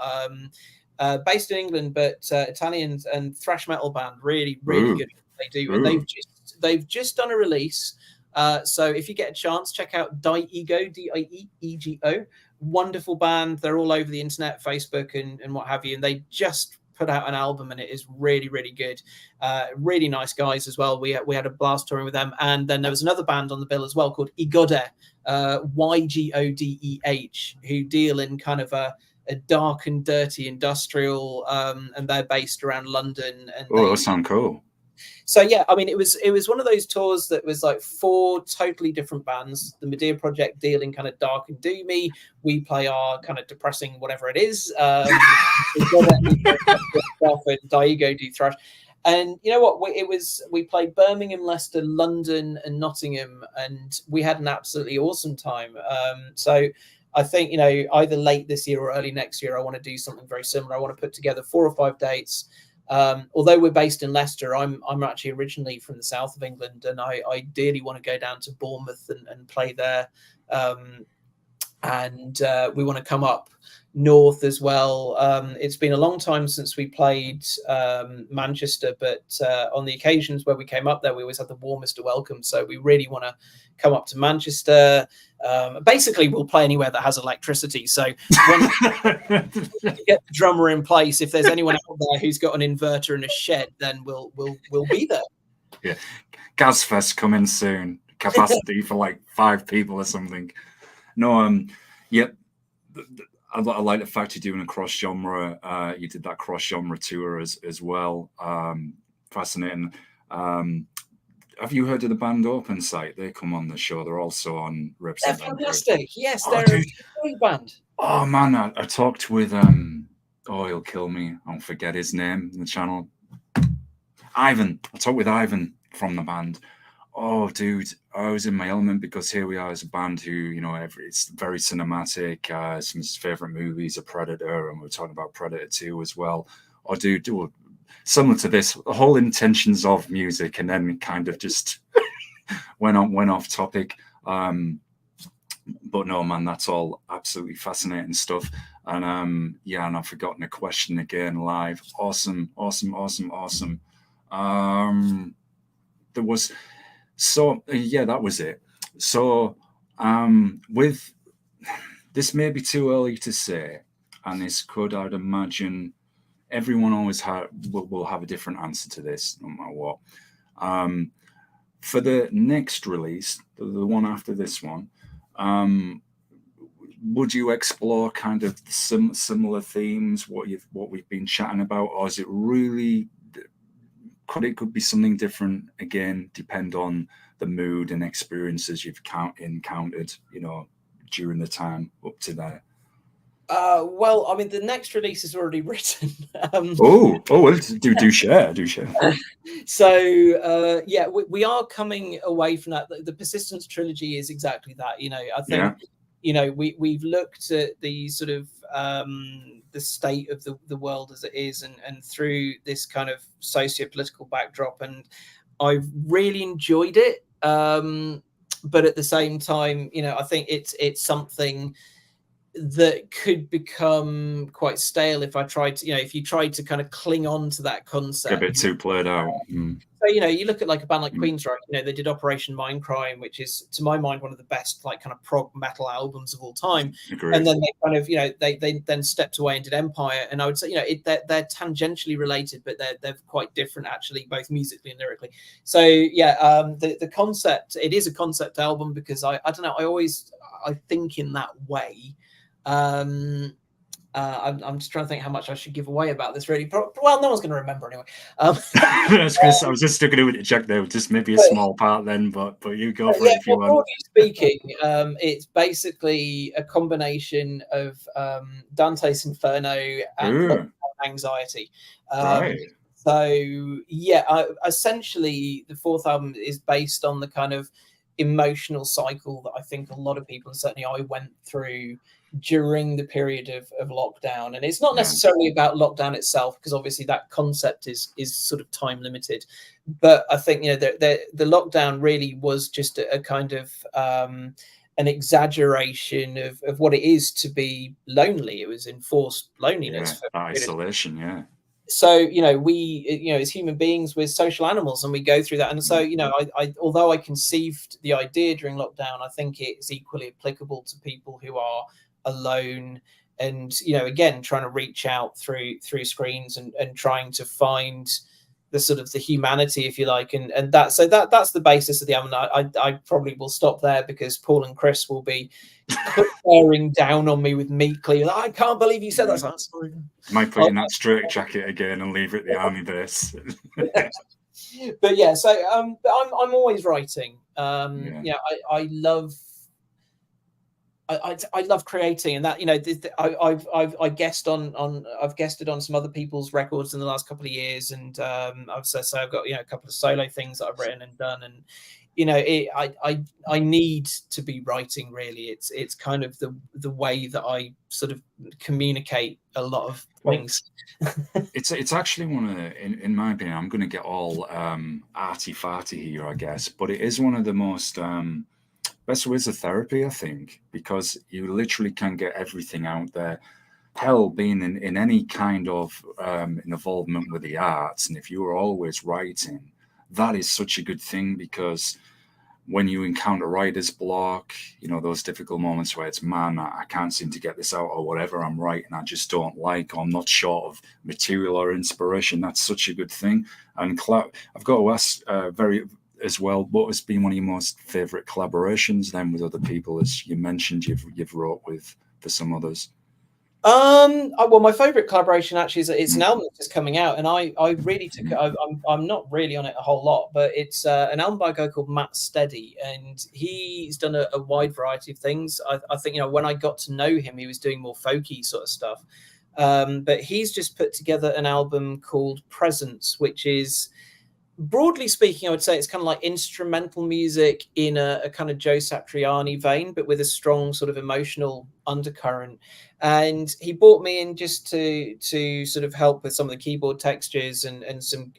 based in England, but Italian and thrash metal band, really good at what they do. And they've just done a release. So if you get a chance, check out Diego, Diego. Wonderful band. They're all over the internet, Facebook and what have you. And they just put out an album, and it is really good. Really nice guys as well. We had a blast touring with them. And then there was another band on the bill as well called Igodeh, Ygodeh, who deal in kind of a dark and dirty industrial, and they're based around London. And that sounds cool. So yeah, I mean, it was one of those tours that was like 4 totally different bands. The Medea Project dealing kind of dark and doomy. We play our kind of depressing whatever it is. And Diego do thrash. And you know what? We played Birmingham, Leicester, London, and Nottingham, and we had an absolutely awesome time. So I think, you know, either late this year or early next year, I want to do something very similar. I want to put together 4 or 5 dates. Although we're based in Leicester, I'm actually originally from the south of England, and I ideally want to go down to Bournemouth and play there. And we want to come up north as well. It's been a long time since we played Manchester, but on the occasions where we came up there, we always had the warmest of welcome. So we really want to come up to Manchester. Basically, we'll play anywhere that has electricity. So when you get the drummer in place, if there's anyone out there who's got an inverter in a shed, then we'll be there. Yeah, Gazfest coming soon. Capacity for like 5 people or something. No, yeah. I like the fact you're doing a cross genre. You did that cross genre tour as well. Fascinating. Have you heard of the band Open Sight? They come on the show. They're also on Rips. They're fantastic. Yes, they're a great band. Oh man, I talked with he'll kill me. I'll forget his name in the channel. Ivan. I talked with Ivan from the band. Oh, dude, I was in my element because here we are as a band who, you know, it's very cinematic. Some of his favorite movies are Predator, and we're talking about Predator 2 as well. Oh, dude, similar to this, the whole intentions of music, and then kind of just went off topic. But no, man, that's all absolutely fascinating stuff. And yeah, and I've forgotten a question again live. Awesome. There was. So yeah, that was it. So with this may be too early to say, and this could, I'd imagine, everyone always will have a different answer to this, no matter what. For the next release, the one after this one, would you explore kind of similar themes, what we've been chatting about, or is it really? Could be something different again, depend on the mood and experiences you've encountered, you know, during the time up to there. Well, I mean, the next release is already written. Well, do share. So yeah, we are coming away from that. The Persistence trilogy is exactly that. You know, I think you know we've looked at the sort of the state of the world as it is, and through this kind of socio-political backdrop, and I've really enjoyed it. But at the same time, you know, I think it's something that could become quite stale if you tried to kind of cling on to that concept. A bit too played out. So, you know, you look at like a band like Queensryche, you know, they did Operation Mindcrime, which is, to my mind, one of the best like kind of prog metal albums of all time. Agreed. And then they kind of, you know, they then stepped away and did Empire. And I would say, you know, they're tangentially related, but they're quite different actually, both musically and lyrically. So yeah, the concept, it is a concept album because I don't know, I think in that way. I'm just trying to think how much I should give away about this. Really, well, no one's going to remember anyway. I was just sticking with it to check there, just maybe a small part then, but you go for it if you want. Broadly speaking, it's basically a combination of Dante's Inferno and Anxiety. Right. So yeah, essentially the 4th album is based on the kind of emotional cycle that I think a lot of people, and certainly I, went through during the period of lockdown. And it's not necessarily about lockdown itself, because obviously that concept is sort of time limited, but I think, you know, the lockdown really was just a kind of an exaggeration of what it is to be lonely. It was enforced loneliness. Yeah, isolation. Yeah. So, we, as human beings, we're social animals, and we go through that. And so, although I conceived the idea during lockdown, I think it's equally applicable to people who are alone, and again, trying to reach out through screens, and trying to find the sort of the humanity, if you like, and that's the basis of the album. I probably will stop there, because Paul and Chris will be bearing down on me with meekly. Like, I can't believe you said that. So sorry. Might put you in that straight jacket again and leave it at the army base. But yeah, so I'm always writing. I love. I love creating, and that I've guested on some other people's records in the last couple of years, and I've got a couple of solo things that I've written and done, and I need to be writing, really. It's kind of the way that I sort of communicate a lot of things. It's actually one of the, in my opinion, I'm going to get all arty farty here, I guess, but it is one of the most best ways of therapy, I think, because you literally can get everything out there. Hell, being in any kind of involvement with the arts, and if you are always writing, that is such a good thing, because when you encounter writer's block, those difficult moments where it's, man, I can't seem to get this out, or whatever I'm writing, I just don't like, or I'm not short of material or inspiration, that's such a good thing. And I've got to ask as well, what has been one of your most favorite collaborations then with other people? As you mentioned, you've wrote with for some others. Well, my favorite collaboration actually is it's an album that's just coming out, and I really took it. I'm not really on it a whole lot, but it's an album by a guy called Matt Steady, and he's done a wide variety of things. I think when I got to know him, he was doing more folky sort of stuff, but he's just put together an album called Presence, which is, broadly speaking, I would say it's kind of like instrumental music in a kind of Joe Satriani vein, but with a strong sort of emotional undercurrent. And he brought me in just to sort of help with some of the keyboard textures and some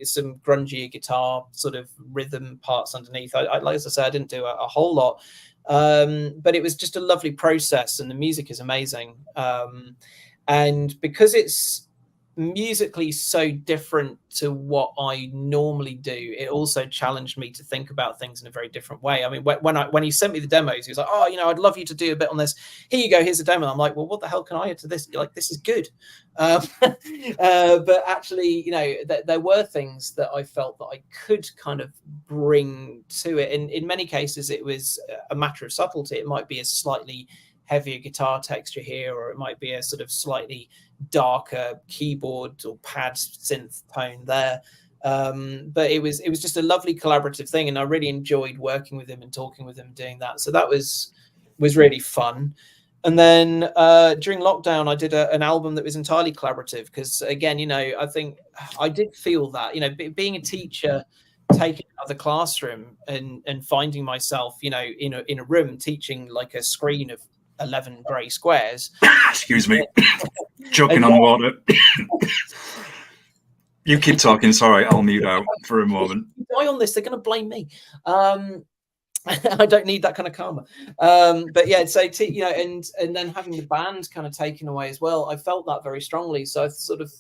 grungy guitar sort of rhythm parts underneath. I like, as I said, I didn't do a whole lot, but it was just a lovely process, and the music is amazing. And because it's musically so different to what I normally do, it also challenged me to think about things in a very different way. I mean, when he sent me the demos, he was like, "Oh, I'd love you to do a bit on this. Here you go. Here's a demo." I'm like, "Well, what the hell can I add to this? Like, this is good." But actually, there were things that I felt that I could kind of bring to it. And in many cases, it was a matter of subtlety. It might be a slightly heavier guitar texture here, or it might be a sort of slightly darker keyboard or pad synth tone there. But it was just a lovely collaborative thing, and I really enjoyed working with him and talking with him, doing that. So that was really fun. And then during lockdown, I did an album that was entirely collaborative, because again, I think I did feel that, being a teacher, taking out of the classroom and finding myself, in a room teaching like a screen of 11 grey squares. Excuse me. Choking on water. You keep talking. Sorry, I'll mute out for a moment. If you die on this, they're going to blame me. I don't need that kind of karma. But yeah, so and then having the band kind of taken away as well, I felt that very strongly. So I sort of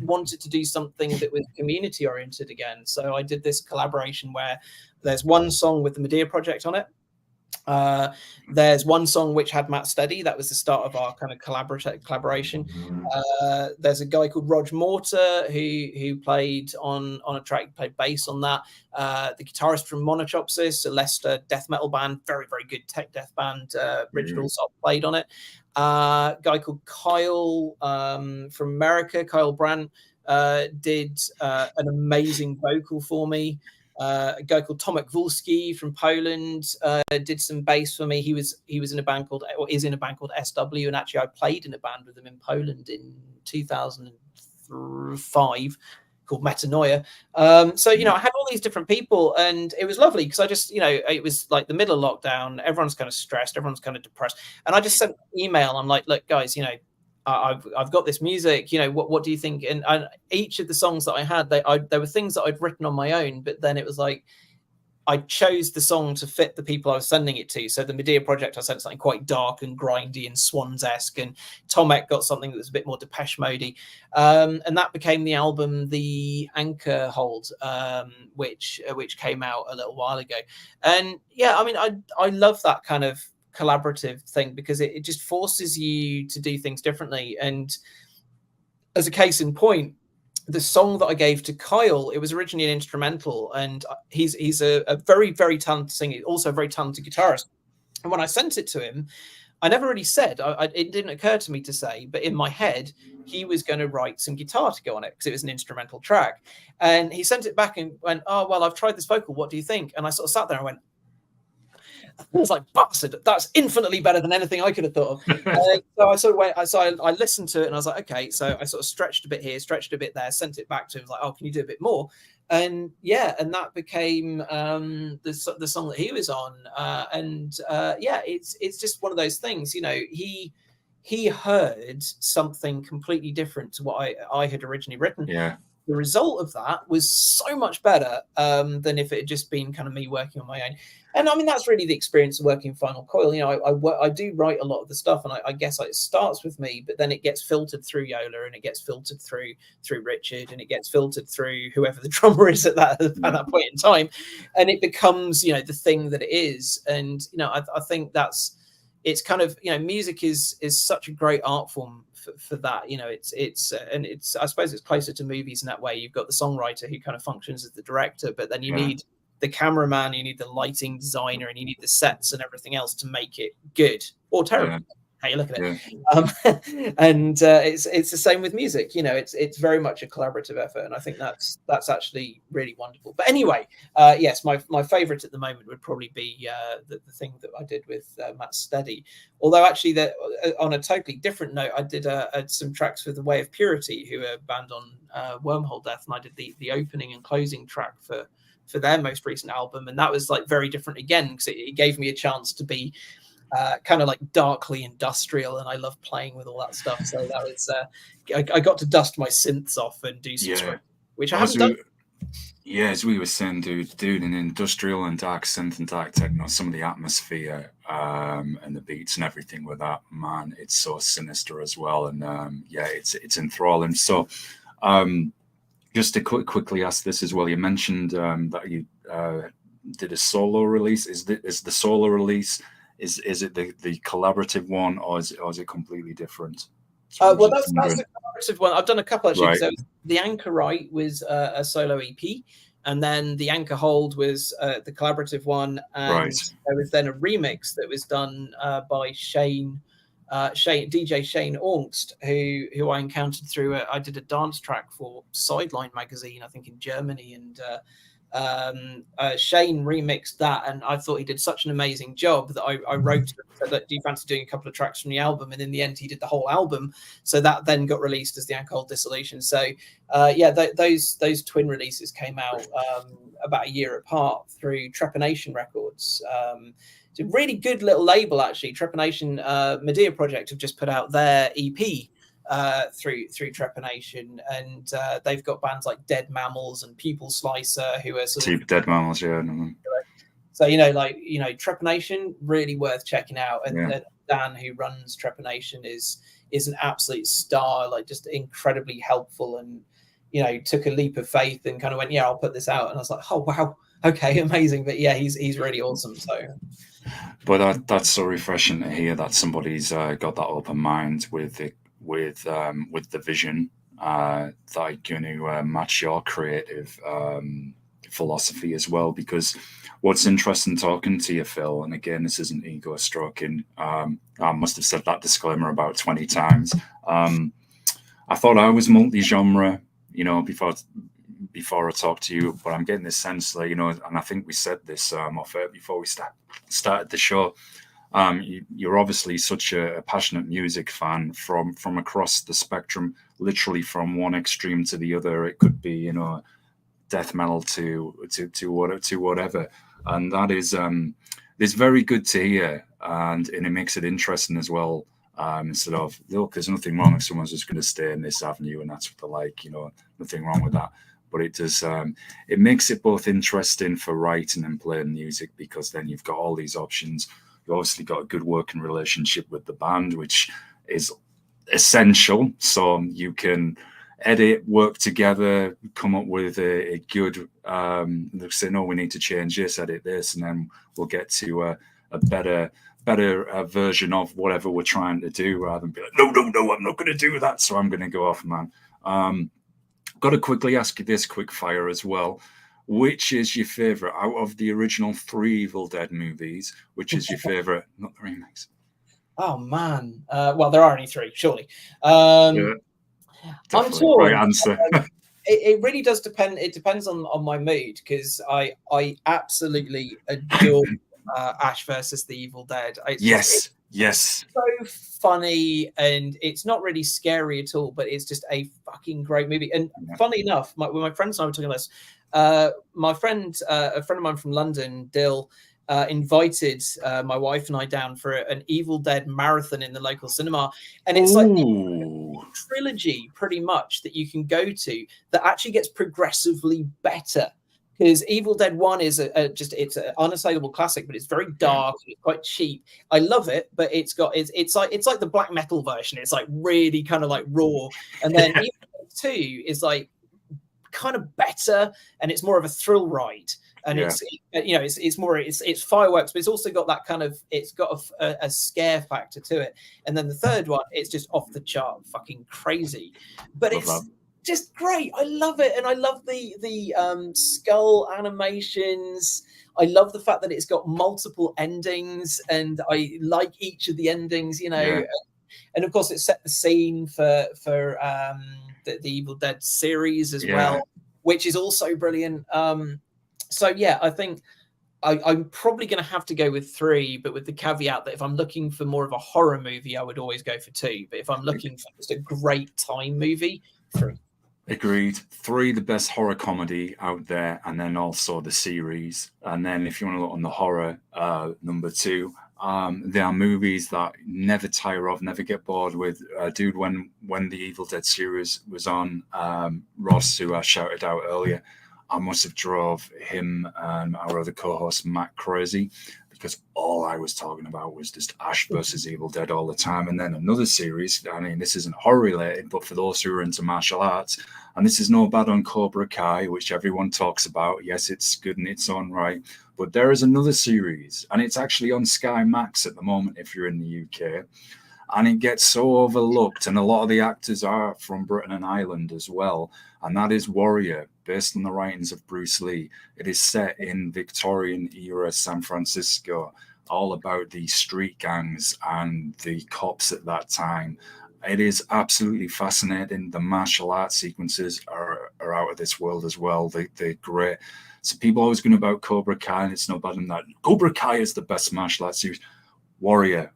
wanted to do something that was community oriented again. So I did this collaboration where there's one song with the Medea Project on it. There's one song which had Matt Steady. That was the start of our kind of collaboration. There's a guy called Rog Mortar who played on a track, played bass on that. The guitarist from Monochopsis, a Leicester death metal band, very, very good tech death band, Richard Allsop played on it. A guy called Kyle from America, Kyle Brandt, did an amazing vocal for me. A guy called Tomek Wulski from Poland did some bass for me. He was in a band called, or is in a band called SW, and actually I played in a band with him in Poland in 2005 called Metanoia. So I had all these different people, and it was lovely because I just it was like the middle of lockdown. Everyone's kind of stressed, everyone's kind of depressed, and I just sent an email. I'm like, look, guys, I've got this music, what do you think? And each of the songs that I had, there were things that I'd written on my own, but then it was like, I chose the song to fit the people I was sending it to. So the Medea project, I sent something quite dark and grindy and Swans-esque, and Tomek got something that was a bit more Depeche Mode-y. And that became the album, The Anchor Hold, which came out a little while ago. And yeah, I mean, I love that kind of collaborative thing, because it just forces you to do things differently. And as a case in point, the song that I gave to Kyle, it was originally an instrumental, and he's a very, very talented singer, also a very talented guitarist. And when I sent it to him, I never really said, it didn't occur to me to say, but in my head, he was going to write some guitar to go on it because it was an instrumental track. And he sent it back and went, "Oh, well, I've tried this vocal. What do you think?" And I sort of sat there and went, I was like, "Bastard, that's infinitely better than anything I could have thought of." So I sort of went, I listened to it and I was like, okay. So I sort of stretched a bit here, stretched a bit there, sent it back to him. I was like, "Oh, can you do a bit more?" And yeah, and that became the song that he was on. Yeah, it's just one of those things, you know. He heard something completely different to what I had originally written. Yeah. The result of that was so much better than if it had just been kind of me working on my own. And I mean, that's really the experience of working Final Coil. You know, I do write a lot of the stuff, and I guess it starts with me, but then it gets filtered through Yola, and it gets filtered through Richard, and it gets filtered through whoever the drummer is at that point in time, and it becomes, you know, the thing that it is. And you know, I think it's kind of, you know, music is such a great art form for that. You know, it's I suppose it's closer to movies in that way. You've got the songwriter who kind of functions as the director, but then you need the cameraman, you need the lighting designer, and you need the sets and everything else to make it good or terrible. How you look at it. And it's the same with music. You know, it's very much a collaborative effort, and I think that's actually really wonderful. But anyway, yes, my favorite at the moment would probably be the thing that I did with Matt Steady. Although actually, on a totally different note, I did some tracks with The Way of Purity, who are a band on Wormhole Death, and I did the opening and closing track for their most recent album, and that was like very different again, because it gave me a chance to be kind of like darkly industrial, and I love playing with all that stuff. So that was I got to dust my synths off and do some script, which I haven't done. Yeah, as we were saying, dude, in industrial and dark synth and dark techno, some of the atmosphere and the beats and everything with that, man, it's so sinister as well. And yeah, it's enthralling. So just to quickly ask this as well, you mentioned that you did a solo release. Is the solo release, is it the collaborative one, or is it completely different? Well, that's the collaborative one. I've done a couple actually. Right. So the Anchor Right was a solo EP, and then the Anchor Hold was the collaborative one, and there was then a remix that was done by DJ Shane Orngst, who I encountered through I did a dance track for Sideline magazine, I think in Germany, and Shane remixed that, and I thought he did such an amazing job that I wrote to him, said, "Look, do you fancy doing a couple of tracks from the album?" And in the end, he did the whole album. So that then got released as the Alcohol Dissolution. So yeah, those twin releases came out about a year apart through Trepanation Records. It's a really good little label, actually. Trepanation Medea Project have just put out their EP through Trepanation, and they've got bands like Dead Mammals and People Slicer, who are sort of Dead Mammals, yeah. So Trepanation, really worth checking out. And Dan, who runs Trepanation, is an absolute star, like just incredibly helpful, and took a leap of faith and kind of went, "Yeah, I'll put this out." And I was like, "Oh wow, okay, amazing." But yeah, he's really awesome. So. But that's so refreshing to hear that somebody's got that open mind with the vision that going to match your creative philosophy as well. Because what's interesting talking to you, Phil, and again, this isn't ego stroking. I must have said that disclaimer about 20 times. I thought I was multi-genre, before I talk to you, but I'm getting this sense that, and I think we said this off air before we started the show. You're obviously such a passionate music fan from across the spectrum, literally from one extreme to the other. It could be, death metal to whatever, and that is it's very good to hear, and it makes it interesting as well. Instead of, look, there's nothing wrong if someone's just going to stay in this avenue and that's what they like, nothing wrong with that. but it does. It makes it both interesting for writing and playing music, because then you've got all these options. You've obviously got a good working relationship with the band, which is essential. So you can edit, work together, come up with a good. Say, no, we need to change this, edit this, and then we'll get to a better version of whatever we're trying to do, rather than be like, no, I'm not going to do that, so I'm going to go off, man. Got to quickly ask you this quick fire as well. Which is your favorite out of the original 3 Evil Dead movies? Which is your favorite? Not the remakes. Oh man. Well, there are only 3, surely. Yeah, I'm torn. Right answer. It really does depend. It depends on my mood, because I absolutely adore Ash versus the Evil Dead. Yes. It's so funny, and it's not really scary at all, but it's just a fucking great movie. And funny enough, when my friends and I were talking about this, my friend, a friend of mine from London, Dill, invited my wife and I down for an Evil Dead marathon in the local cinema, and it's like the trilogy pretty much that you can go to that actually gets progressively better. Because Evil Dead 1 is it's an unassailable classic, but it's very dark, it's quite cheap. I love it, but it's like the black metal version. It's like really kind of like raw. And then Evil Dead 2 is like kind of better, and it's more of a thrill ride. And it's fireworks, but it's also got that kind of, it's got a scare factor to it. And then the third one, it's just off the chart, fucking crazy. But it's just great. I love it, and I love the skull animations. I love the fact that it's got multiple endings, and I like each of the endings. And of course, it set the scene for the Evil Dead series as well, which is also brilliant. So yeah, I think I'm probably going to have to go with 3, but with the caveat that if I'm looking for more of a horror movie, I would always go for 2. But if I'm looking for just a great time movie, 3. Agreed. 3, the best horror comedy out there, and then also the series. And then if you want to look on the horror, number 2, there are movies that never tire of, never get bored with. Dude, when the Evil Dead series was on, Ross, who I shouted out earlier, I must have drove him and our other co-host Matt crazy, because all I was talking about was just Ash versus Evil Dead all the time. And then another series, I mean, this isn't horror related, but for those who are into martial arts, and this is no bad on Cobra Kai, which everyone talks about. Yes, it's good in its own right, but there is another series, and it's actually on Sky Max at the moment if you're in the UK. And it gets so overlooked, and a lot of the actors are from Britain and Ireland as well, and that is Warrior, based on the writings of Bruce Lee. It is set in Victorian era San Francisco, all about the street gangs and the cops at that time. It is absolutely fascinating. The martial arts sequences are out of this world as well. They're great. So people always going about Cobra Kai, and it's no bad in that. Cobra Kai is the best martial arts series. Warrior,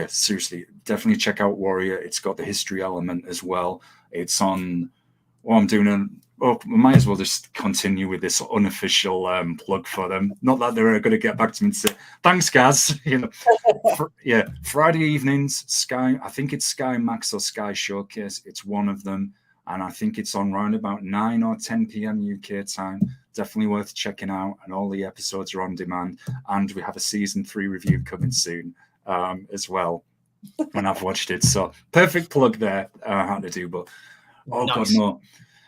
seriously, definitely check out Warrior. It's got the history element as well. It's on. We might as well just continue with this unofficial plug for them. Not that they're going to get back to me and say thanks, guys. Friday evenings, Sky. I think it's Sky Max or Sky Showcase. It's one of them, and I think it's on round about 9 or 10 p.m. UK time. Definitely worth checking out, and all the episodes are on demand. And we have a season 3 review coming soon as well, when I've watched it. So perfect plug there. Had to do, but nice. God no.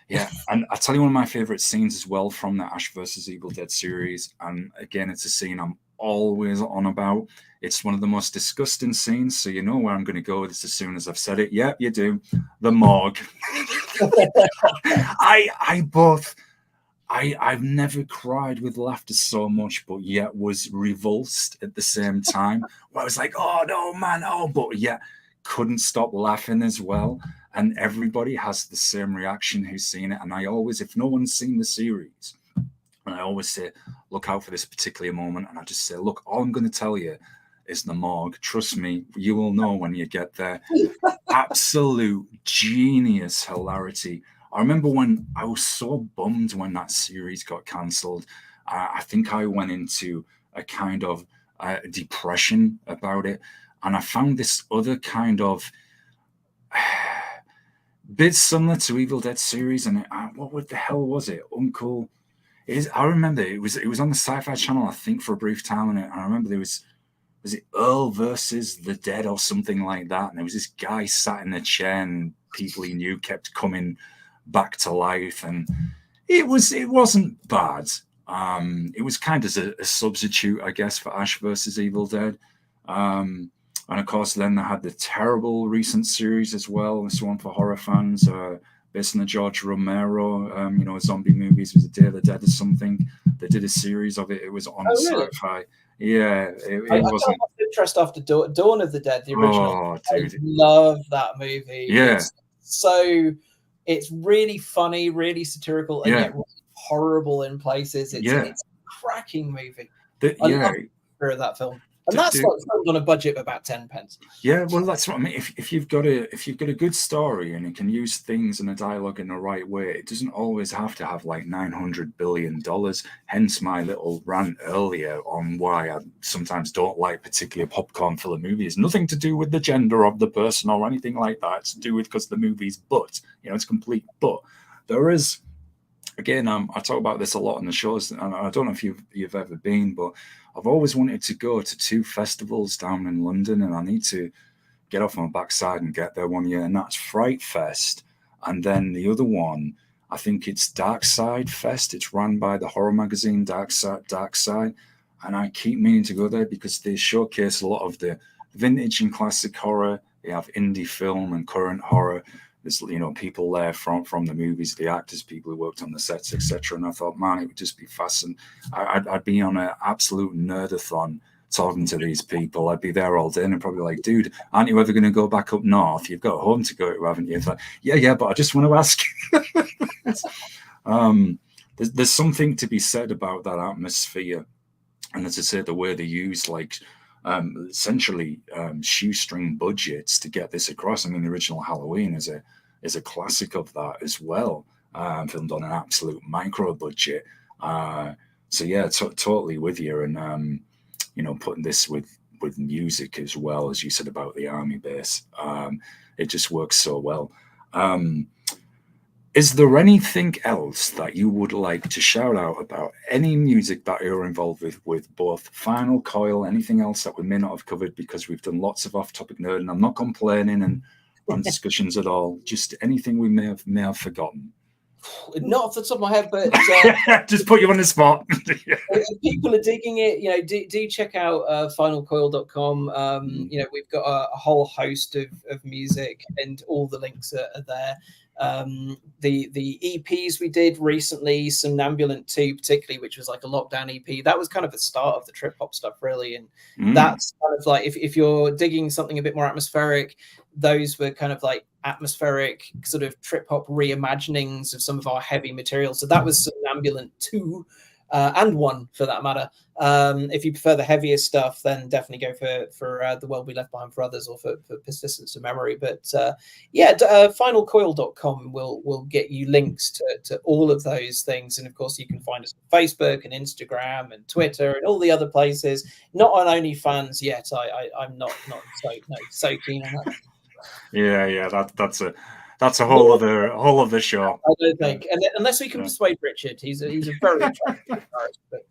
Yeah, and I'll tell you one of my favorite scenes as well from the Ash versus Evil Dead series. And again, it's a scene I'm always on about. It's one of the most disgusting scenes, so you know where I'm going to go with this as soon as I've said it. Yeah, you do. The morgue. I've never cried with laughter so much, but yet was revulsed at the same time. Where I was like, oh no, man, but yet couldn't stop laughing as well. And everybody has the same reaction who's seen it. And I always, if no one's seen the series, and I always say, look out for this particular moment. And I just say, look, all I'm going to tell you is the morgue. Trust me, you will know when you get there. Absolute genius hilarity. I remember when I was so bummed when that series got cancelled. I think I went into a kind of depression about it. And I found this other kind of bit similar to Evil Dead series, and what the hell was it? Uncle. I remember it was on the Sci-Fi Channel, I think, for a brief time, and I remember there was it Earl versus the Dead or something like that, and there was this guy sat in a chair, and people he knew kept coming back to life, and it wasn't bad. It was kind of a substitute, I guess, for Ash versus Evil Dead. And of course, then they had the terrible recent series as well. This one for horror fans, based on the George Romero, zombie movies. Was it Day of the Dead or something? They did a series of it. It was on Really? Sci-Fi. Yeah, I wasn't. got interest after Dawn of the Dead, the original. Oh, I dude. love that movie. Yeah. It's really funny, really satirical, and yet horrible in places. It's a cracking movie. I love that film. And that's like filmed on a budget of about 10 pence. Yeah, well, that's what I mean. If you've got a good story and you can use things and a dialogue in the right way, it doesn't always have to have like $900 billion. Hence my little rant earlier on why I sometimes don't like particular popcorn filler movies. Nothing to do with the gender of the person or anything like that. It's to do with because the movie's it's complete. But there is. Again, I talk about this a lot on the shows, and I don't know if you've ever been, but I've always wanted to go to 2 festivals down in London, and I need to get off my backside and get there one year, and that's Fright Fest, and then the other one, I think it's Dark Side Fest. It's run by the horror magazine Dark Side, and I keep meaning to go there because they showcase a lot of the vintage and classic horror. They have indie film and current horror. There's people there from the movies, the actors, people who worked on the sets, etc. And I thought, man, it would just be fascinating. I'd be on an absolute nerdathon talking to these people. I'd be there all day and probably like, dude, aren't you ever going to go back up north? You've got home to go to, haven't you? It's like, yeah, but I just want to ask. There's something to be said about that atmosphere, and as I say, the way they use essentially shoestring budgets to get this across. I mean, the original Halloween is a classic of that as well, filmed on an absolute micro budget. So yeah, totally with you, and putting this with music as well, as you said about the army base, it just works so well. Is there anything else that you would like to shout out about any music that you're involved with both Final Coil, anything else that we may not have covered, because we've done lots of off-topic nerd, and I'm not complaining and on discussions at all, just anything we may have forgotten? Not off the top of my head, but just put you on the spot. If people are digging it, do check out finalcoil.com. We've got a whole host of music, and all the links are there. The EPs we did recently, Somnambulant 2 particularly, which was like a lockdown EP, that was kind of the start of the trip hop stuff, really. And that's kind of like, if you're digging something a bit more atmospheric, those were kind of like atmospheric sort of trip hop reimaginings of some of our heavy material. So that was Somnambulant 2 and 1 for that matter. If you prefer the heavier stuff, then definitely go for The World We Left Behind for Others, or for Persistence of Memory. But finalcoil.com will get you links to all of those things. And of course, you can find us on Facebook and Instagram and Twitter and all the other places. Not on OnlyFans yet. I'm not so keen on that. Yeah, that's a whole other show. I don't think, and unless we can persuade Richard, he's a very attractive guitarist. But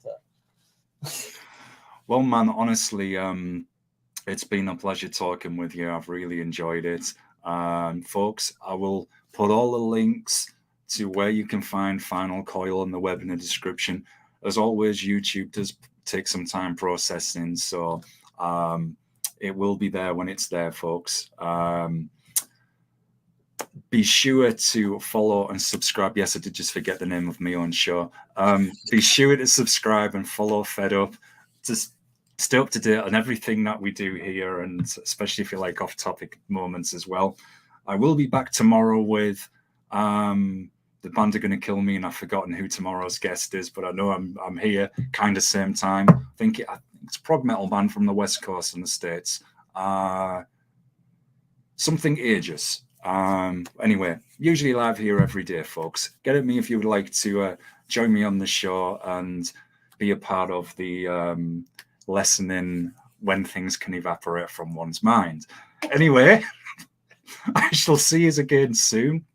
well, man, honestly, it's been a pleasure talking with you. I've really enjoyed it, folks. I will put all the links to where you can find Final Coil on the web in the description. As always, YouTube does take some time processing, so it will be there when it's there, folks. Be sure to follow and subscribe. Yes, I did just forget the name of my own show. Be sure to subscribe and follow Fed Up to stay up to date on everything that we do here, and especially if you like off-topic moments as well. I will be back tomorrow with the band are going to kill me, and I've forgotten who tomorrow's guest is, but I know I'm here kind of same time. I think it's a prog metal band from the West Coast in the States. Something Aegis. Anyway, usually live here every day, folks. Get at me if you would like to join me on the show and be a part of the lesson in when things can evaporate from one's mind. Anyway, I shall see you again soon.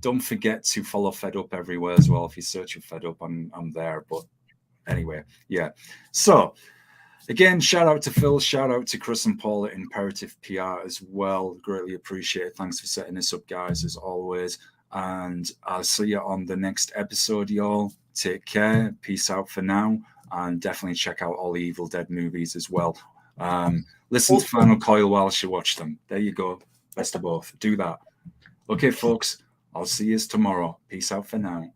Don't forget to follow Fed Up everywhere as well. If you search for Fed Up, I'm there. But anyway, yeah. So again, shout out to Phil, shout out to Chris and Paul at Imperative PR as well. Greatly appreciate it. Thanks for setting this up, guys, as always. And I'll see you on the next episode, y'all. Take care. Peace out for now. And definitely check out all the Evil Dead movies as well. Listen to Final Coil whilst you watch them. There you go. Best of both. Do that. Okay, folks. I'll see you tomorrow. Peace out for now.